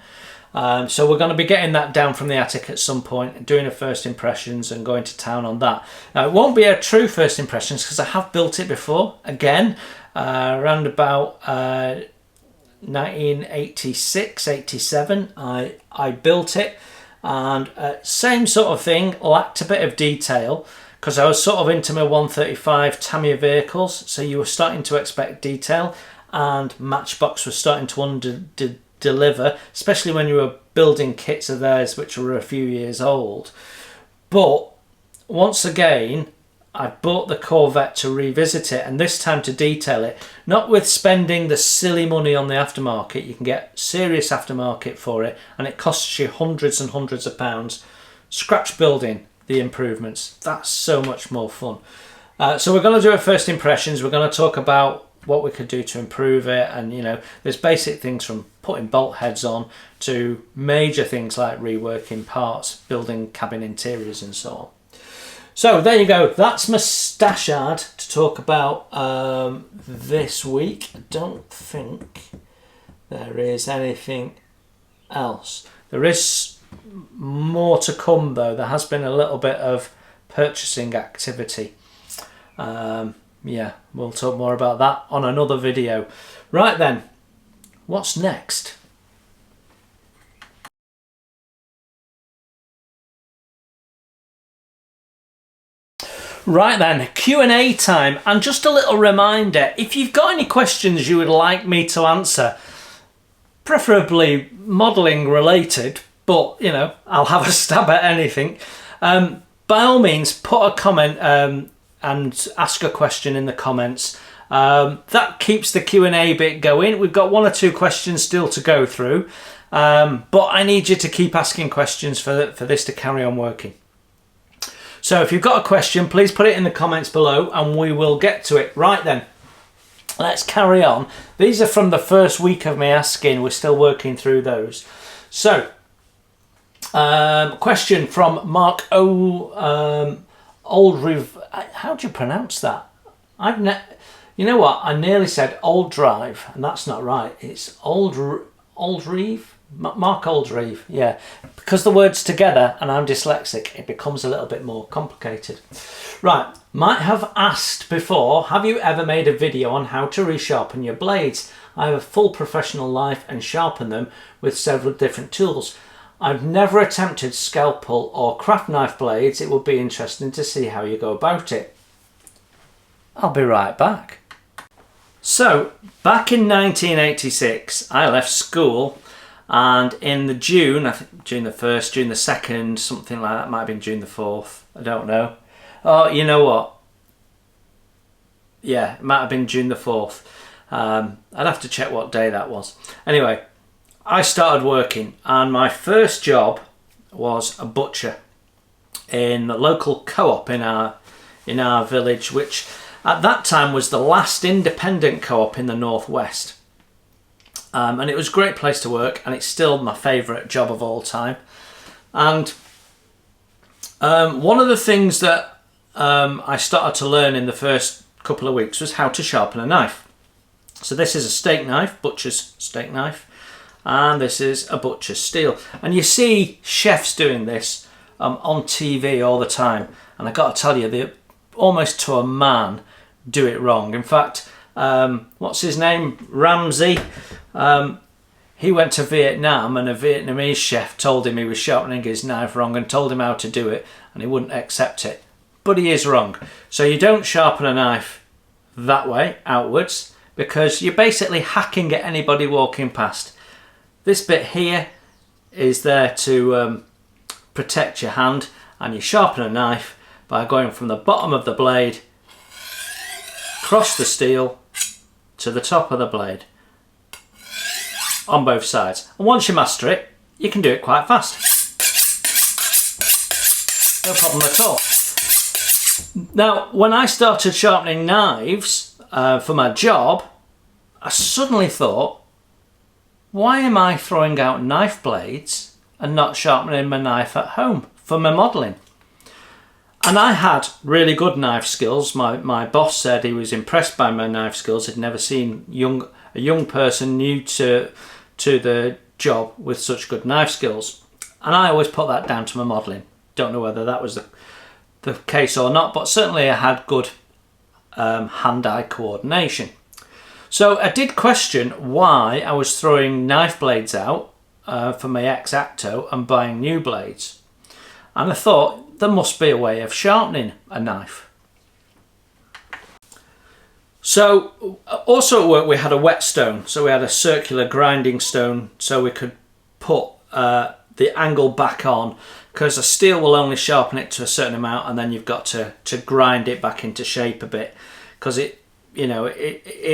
So we're going to be getting that down from the attic at some point, doing a first impressions and going to town on that. Now, it won't be a true first impressions because I have built it before, again, around about 1986, 87, I built it, and same sort of thing, lacked a bit of detail because I was sort of into my 135 Tamiya vehicles, so you were starting to expect detail, and Matchbox was starting to deliver, especially when you were building kits of theirs which were a few years old. But once again, I bought the Corvette to revisit it, and this time to detail it, not with spending the silly money on the aftermarket. You can get serious aftermarket for it, and it costs you hundreds and hundreds of pounds. Scratch building the improvements, that's so much more fun. So we're going to do a first impressions. We're going to talk about what we could do to improve it, and you know, there's basic things from putting bolt heads on to major things like reworking parts, building cabin interiors and so on. So there you go, that's my stash ad to talk about this week. I don't think there is anything else. There is more to come though. There has been a little bit of purchasing activity. Yeah, we'll talk more about that on another video. Right then, what's next? Right then, Q&A time, and just a little reminder, if you've got any questions you would like me to answer, preferably modelling related, but you know, I'll have a stab at anything, by all means put a comment and ask a question in the comments. That keeps the Q&A bit going. We've got one or two questions still to go through, but I need you to keep asking questions for this to carry on working. So if you've got a question, please put it in the comments below and we will get to it. Right then, let's carry on. These are from the first week of me asking. We're still working through those. So, question from Mark O. Oldriv. How do you pronounce that? You know what? I nearly said Old Drive, and that's not right. It's Old Reeve? Mark Oldreeve, yeah. Because the words together, and I'm dyslexic, it becomes a little bit more complicated. Right, might have asked before, have you ever made a video on how to resharpen your blades? I have a full professional life and sharpen them with several different tools. I've never attempted scalpel or craft knife blades. It would be interesting to see how you go about it. I'll be right back. So, back in 1986, I left school, and in the June, I think June the 1st, June the 2nd, something like that, might have been June the 4th, I don't know. Oh, you know what? Yeah, it might have been June the 4th. I'd have to check what day that was. Anyway, I started working, and my first job was a butcher in the local co-op in our village, which at that time was the last independent co-op in the northwest. And it was a great place to work, and it's still my favourite job of all time. And one of the things that I started to learn in the first couple of weeks was how to sharpen a knife. So this is a steak knife, butcher's steak knife, and this is a butcher's steel. And you see chefs doing this on TV all the time, and I got to tell you, they almost to a man do it wrong. In fact, what's his name? Ramsay. He went to Vietnam, and a Vietnamese chef told him he was sharpening his knife wrong and told him how to do it, and he wouldn't accept it. But he is wrong. So you don't sharpen a knife that way, outwards, because you're basically hacking at anybody walking past. This bit here is there to protect your hand, and you sharpen a knife by going from the bottom of the blade across the steel to the top of the blade on both sides. And once you master it, you can do it quite fast. No problem at all. Now, when I started sharpening knives for my job, I suddenly thought, why am I throwing out knife blades and not sharpening my knife at home for my modelling? And I had really good knife skills. My boss said he was impressed by my knife skills. He'd never seen a young person new to the job with such good knife skills. And I always put that down to my modelling. Don't know whether that was the case or not, but certainly I had good hand-eye coordination. So I did question why I was throwing knife blades out for my X-Acto and buying new blades. And I thought there must be a way of sharpening a knife. So also at work we had a whetstone, so we had a circular grinding stone so we could put the angle back on, because a steel will only sharpen it to a certain amount, and then you've got to grind it back into shape a bit, because it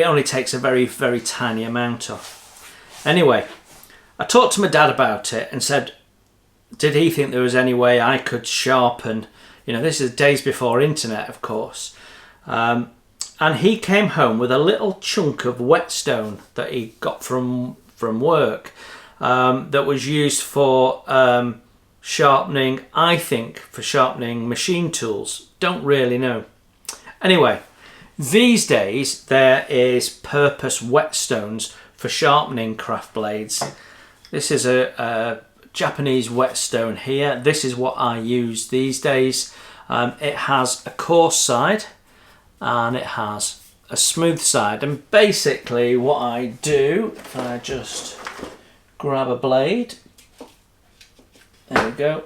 only takes a very, very tiny amount of. Anyway, I talked to my dad about it and said, did he think there was any way I could sharpen, this is days before internet, of course. And he came home with a little chunk of whetstone that he got from work that was used for sharpening, I think, for sharpening machine tools. Don't really know. Anyway, these days there is purpose whetstones for sharpening craft blades. This is a Japanese whetstone here. This is what I use these days. It has a coarse side and it has a smooth side, and basically what I do, if I just grab a blade, there we go.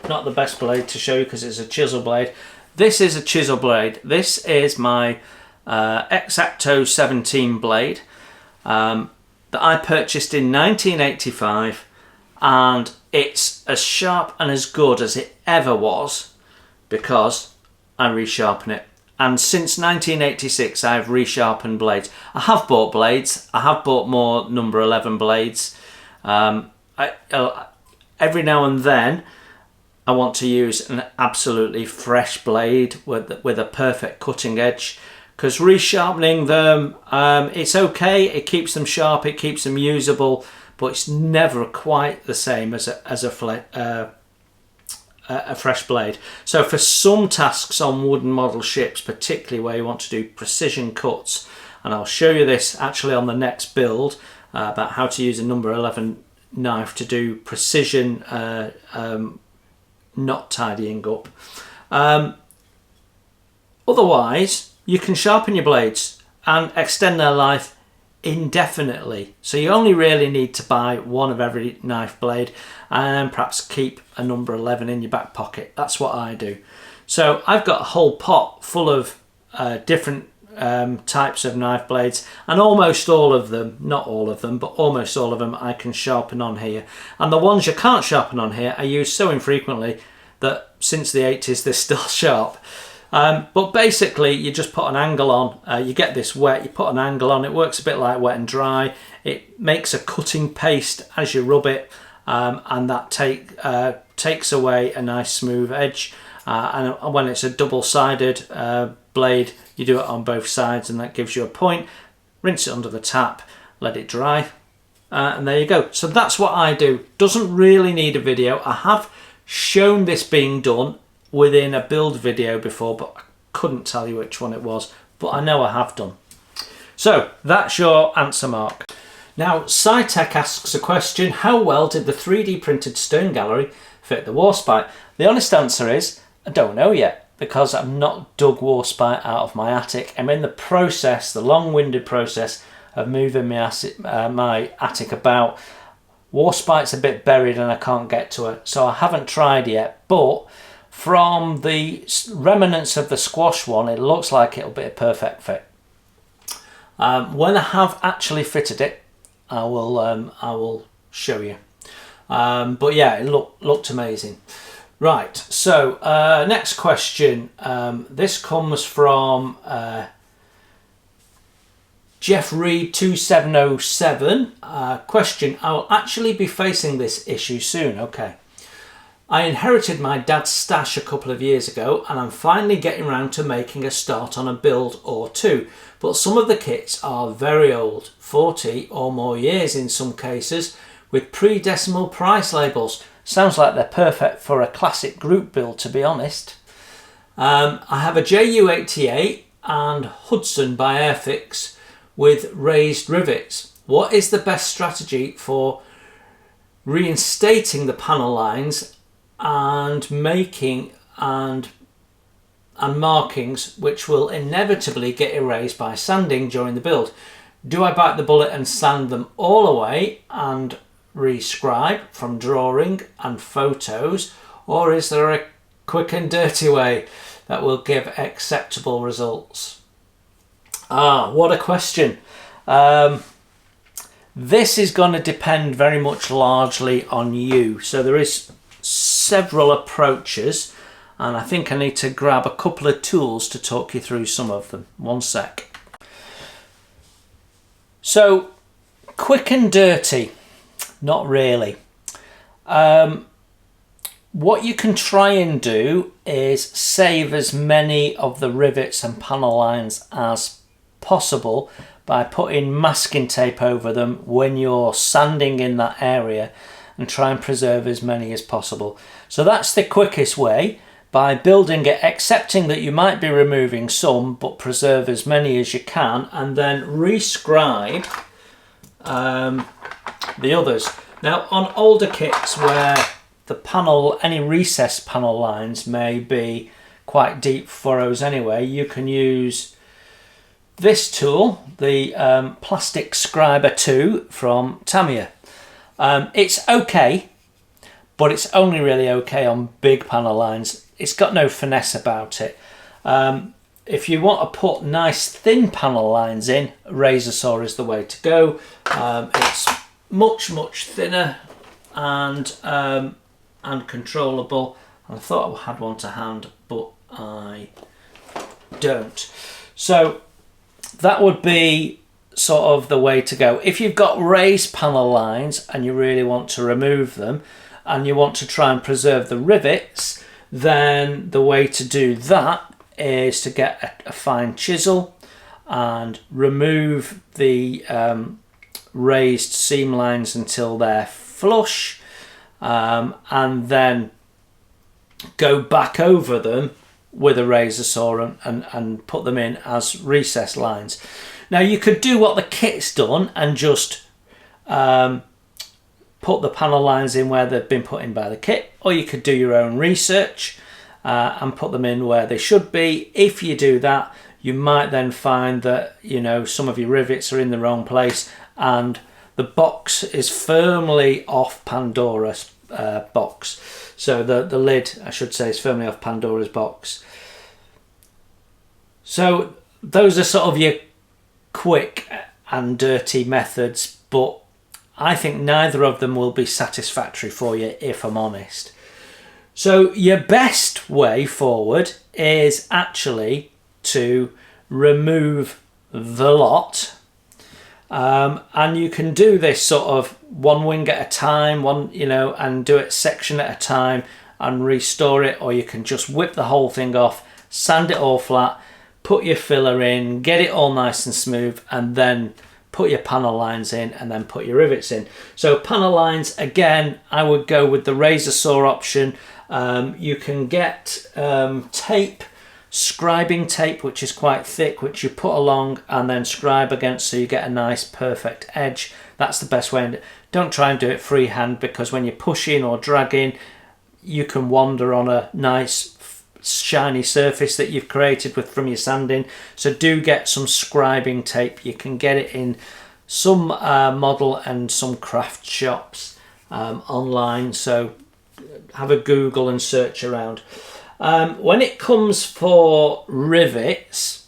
Not the best blade to show you because it's a chisel blade. This is a chisel blade. This is my X-Acto 17 blade that I purchased in 1985, and it's as sharp and as good as it ever was because I resharpen it. And since 1986 I've resharpened blades. I have bought blades. I have bought more number 11 blades. Every now and then I want to use an absolutely fresh blade with a perfect cutting edge, because resharpening them, it's okay, it keeps them sharp, it keeps them usable, but it's never quite the same as a a fresh blade. So for some tasks on wooden model ships, particularly where you want to do precision cuts, and I'll show you this actually on the next build, about how to use a number 11 knife to do precision knot tidying up. Otherwise, you can sharpen your blades and extend their life indefinitely. So you only really need to buy one of every knife blade and perhaps keep a number 11 in your back pocket. That's what I do. So I've got a whole pot full of different types of knife blades, and almost all of them, not all of them, but almost all of them I can sharpen on here. And the ones you can't sharpen on here I use so infrequently that since the 80s they're still sharp. But basically you just put an angle on, you get this wet, you put an angle on, it works a bit like wet and dry. It makes a cutting paste as you rub it, and that takes away a nice smooth edge. And when it's a double-sided blade, you do it on both sides and that gives you a point. Rinse it under the tap, let it dry, and there you go. So that's what I do. Doesn't really need a video. I have shown this being done within a build video before, but I couldn't tell you which one it was, but I know I have done. So that's your answer, Mark. Now, SciTech asks a question: how well did the 3D printed stern gallery fit the warspite? The honest answer is I don't know yet, because I've not dug warspite out of my attic. I'm in the process, the long-winded process of moving my attic about. Warspite's a bit buried and I can't get to it, so I haven't tried yet, but from the remnants of the squash one, it looks like it'll be a perfect fit. When I have actually fitted it, I will show you. But yeah, it looked amazing. Right, so next question. This comes from Jeff Reed 2707. Question: I will actually be facing this issue soon. Okay. I inherited my dad's stash a couple of years ago and I'm finally getting around to making a start on a build or two, but some of the kits are very old, 40 or more years in some cases, with pre-decimal price labels. Sounds like they're perfect for a classic group build, to be honest. I have a JU88 and Hudson by Airfix with raised rivets. What is the best strategy for reinstating the panel lines and making and markings which will inevitably get erased by sanding during the build? Do I bite the bullet and sand them all away and rescribe from drawing and photos, or is there a quick and dirty way that will give acceptable results? What a question. This is going to depend very much largely on you. So there is several approaches, and I think I need to grab a couple of tools to talk you through some of them. One sec. So, quick and dirty, not really. What you can try and do is save as many of the rivets and panel lines as possible by putting masking tape over them when you're sanding in that area, and try and preserve as many as possible. So that's the quickest way, by building it, accepting that you might be removing some, but preserve as many as you can, and then rescribe the others. Now, on older kits where the panel, any recessed panel lines may be quite deep furrows anyway, you can use this tool, the Plastic Scriber 2 from Tamiya. It's okay, but it's only really okay on big panel lines. It's got no finesse about it. If you want to put nice thin panel lines in, razor saw is the way to go. It's much thinner and controllable. I thought I had one to hand, but I don't. So that would be sort of the way to go. If you've got raised panel lines and you really want to remove them and you want to try and preserve the rivets, then the way to do that is to get a fine chisel and remove the raised seam lines until they're flush, and then go back over them with a razor saw and put them in as recess lines. Now you could do what the kit's done and just put the panel lines in where they've been put in by the kit, or you could do your own research and put them in where they should be. If you do that, you might then find that, you know, some of your rivets are in the wrong place and the box is firmly off Pandora's box. So the lid, I should say, is firmly off Pandora's box. So those are sort of your quick and dirty methods, but I think neither of them will be satisfactory for you, if I'm honest. So your best way forward is actually to remove the lot, and you can do this sort of one wing at a time, and do it section at a time and restore it, or you can just whip the whole thing off, sand it all flat, put your filler in, get it all nice and smooth, and then put your panel lines in and then put your rivets in. So panel lines, again, I would go with the razor saw option. You can get tape, scribing tape, which is quite thick, which you put along and then scribe against so you get a nice perfect edge. That's the best way. Don't try and do it freehand, because when you're pushing or dragging, you can wander on a nice shiny surface that you've created from your sanding. So do get some scribing tape. You can get it in some model and some craft shops online, so have a Google and search around. When it comes for rivets,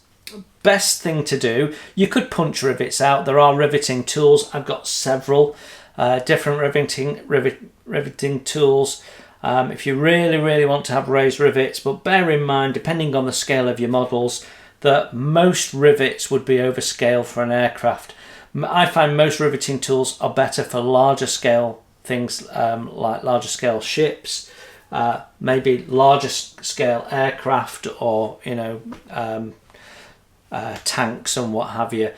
best thing to do, you could punch rivets out. There are riveting tools. I've got several different riveting tools. If you really want to have raised rivets, but bear in mind, depending on the scale of your models, that most rivets would be overscale for an aircraft. I find most riveting tools are better for larger scale things, like larger scale ships, maybe larger scale aircraft, or tanks and what have you.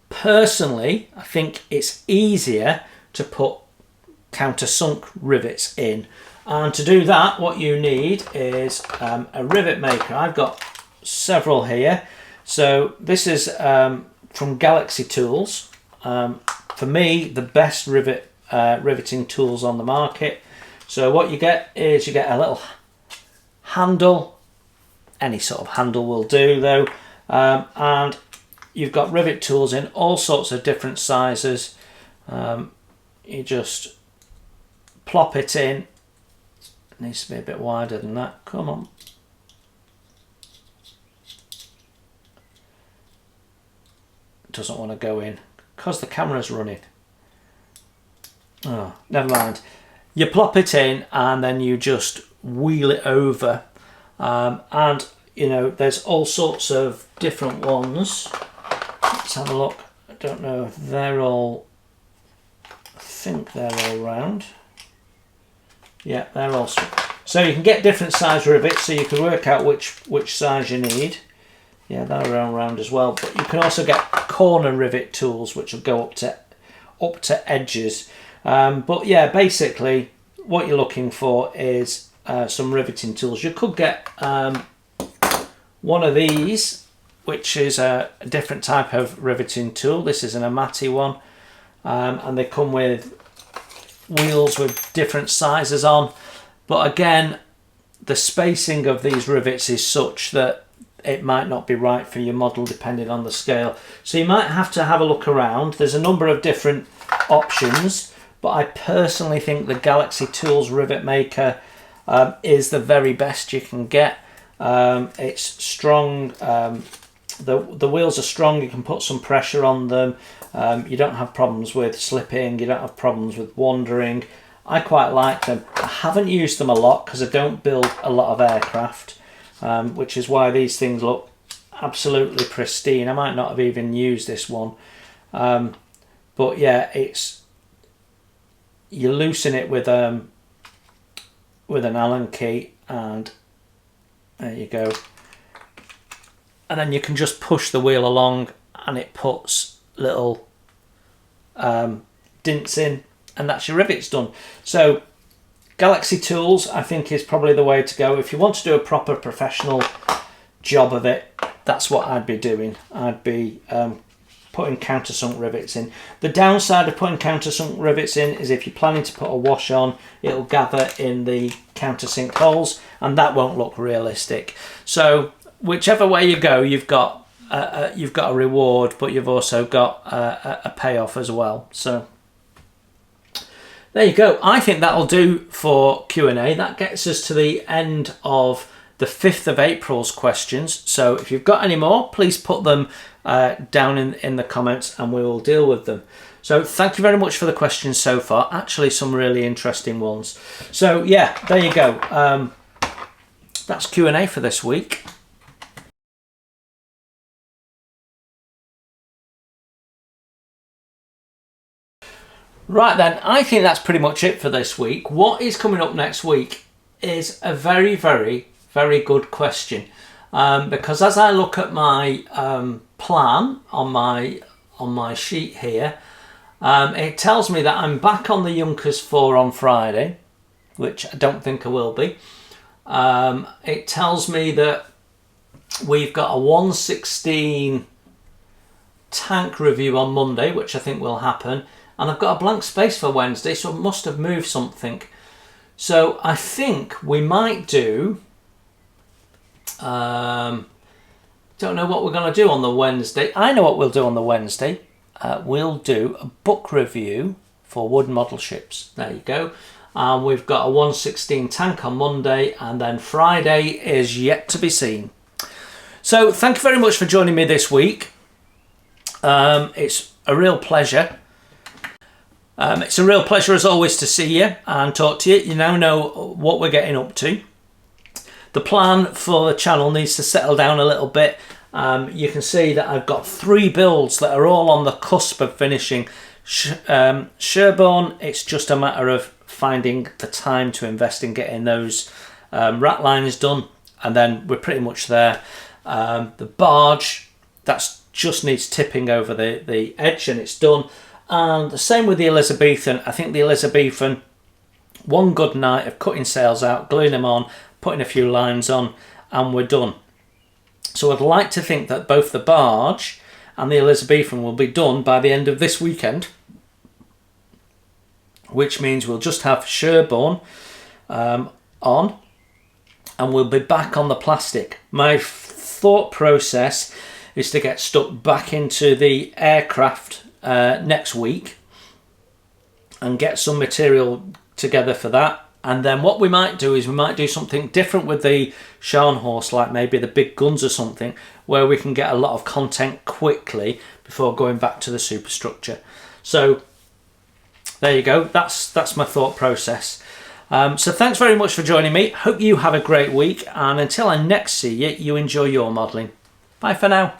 Personally, I think it's easier to put countersunk rivets in, and to do that what you need is a rivet maker. I've got several here. So this is from Gaahleri Tools. For me, the best riveting tools on the market. So what you get is you get a little handle, any sort of handle will do though, and you've got rivet tools in all sorts of different sizes. You just plop it in. It needs to be a bit wider than that. Come on. It doesn't want to go in because the camera's running. Oh, never mind. You plop it in and then you just wheel it over. And there's all sorts of different ones. Let's have a look. I don't know if they're all, I think they're all round. Yeah, they're all. So you can get different size rivets, so you can work out which size you need. Yeah, they're all round as well. But you can also get corner rivet tools, which will go up to edges. But yeah, basically what you're looking for is some riveting tools. You could get one of these, which is a different type of riveting tool. This is an Amati one, and they come with wheels with different sizes on, but again, the spacing of these rivets is such that it might not be right for your model depending on the scale. So you might have to have a look around. There's a number of different options, but I personally think the Gaahleri Tools rivet maker is the very best you can get. It's strong. The wheels are strong. You can put some pressure on them. You don't have problems with slipping. You don't have problems with wandering. I quite like them. I haven't used them a lot because I don't build a lot of aircraft, which is why these things look absolutely pristine. I might not have even used this one, but yeah, you loosen it with an Allen key, and there you go. And then you can just push the wheel along and it puts little dints in, and that's your rivets done. So Gaahleri tools, I think, is probably the way to go. If you want to do a proper professional job of it, that's what I'd be doing. I'd be putting countersunk rivets in. The downside of putting countersunk rivets in is if you're planning to put a wash on, it'll gather in the countersink holes, and that won't look realistic. So whichever way you go, you've got a reward, but you've also got a payoff as well. So there you go. I think that'll do for Q&A. That gets us to the end of the 5th of April's questions. So if you've got any more, please put them down in the comments and we will deal with them. So thank you very much for the questions so far. Actually, some really interesting ones. So yeah, there you go. That's Q&A for this week. Right then, I think that's pretty much it for this week. What is coming up next week is a very, very, very good question. Because as I look at my plan on my sheet here, it tells me that I'm back on the Junkers 4 on Friday, which I don't think I will be. It tells me that we've got a 116 tank review on Monday, which I think will happen. And I've got a blank space for Wednesday, so I must have moved something. So I think we might do... don't know what we're going to do on the Wednesday. I know what we'll do on the Wednesday. We'll do a book review for wood model ships. There you go. We've got a 116 tank on Monday, and then Friday is yet to be seen. So thank you very much for joining me this week. It's a real pleasure. It's a real pleasure as always to see you and talk to you. You now know what we're getting up to. The plan for the channel needs to settle down a little bit. You can see that I've got 3 builds that are all on the cusp of finishing. Sherborn, it's just a matter of finding the time to invest in getting those rat lines done, and then we're pretty much there. The barge, that's just needs tipping over the edge and it's done. And the same with the Elizabethan. I think the Elizabethan, one good night of cutting sails out, gluing them on, putting a few lines on, and we're done. So I'd like to think that both the barge and the Elizabethan will be done by the end of this weekend, which means we'll just have Sherborn on, and we'll be back on the plastic. My thought process is to get stuck back into the aircraft next week and get some material together for that. And then what we might do is we might do something different with the Scharnhorst, like maybe the big guns or something, where we can get a lot of content quickly before going back to the superstructure. So there you go. That's my thought process. So thanks very much for joining me. Hope you have a great week, and until I next see you, you enjoy your modelling. Bye for now.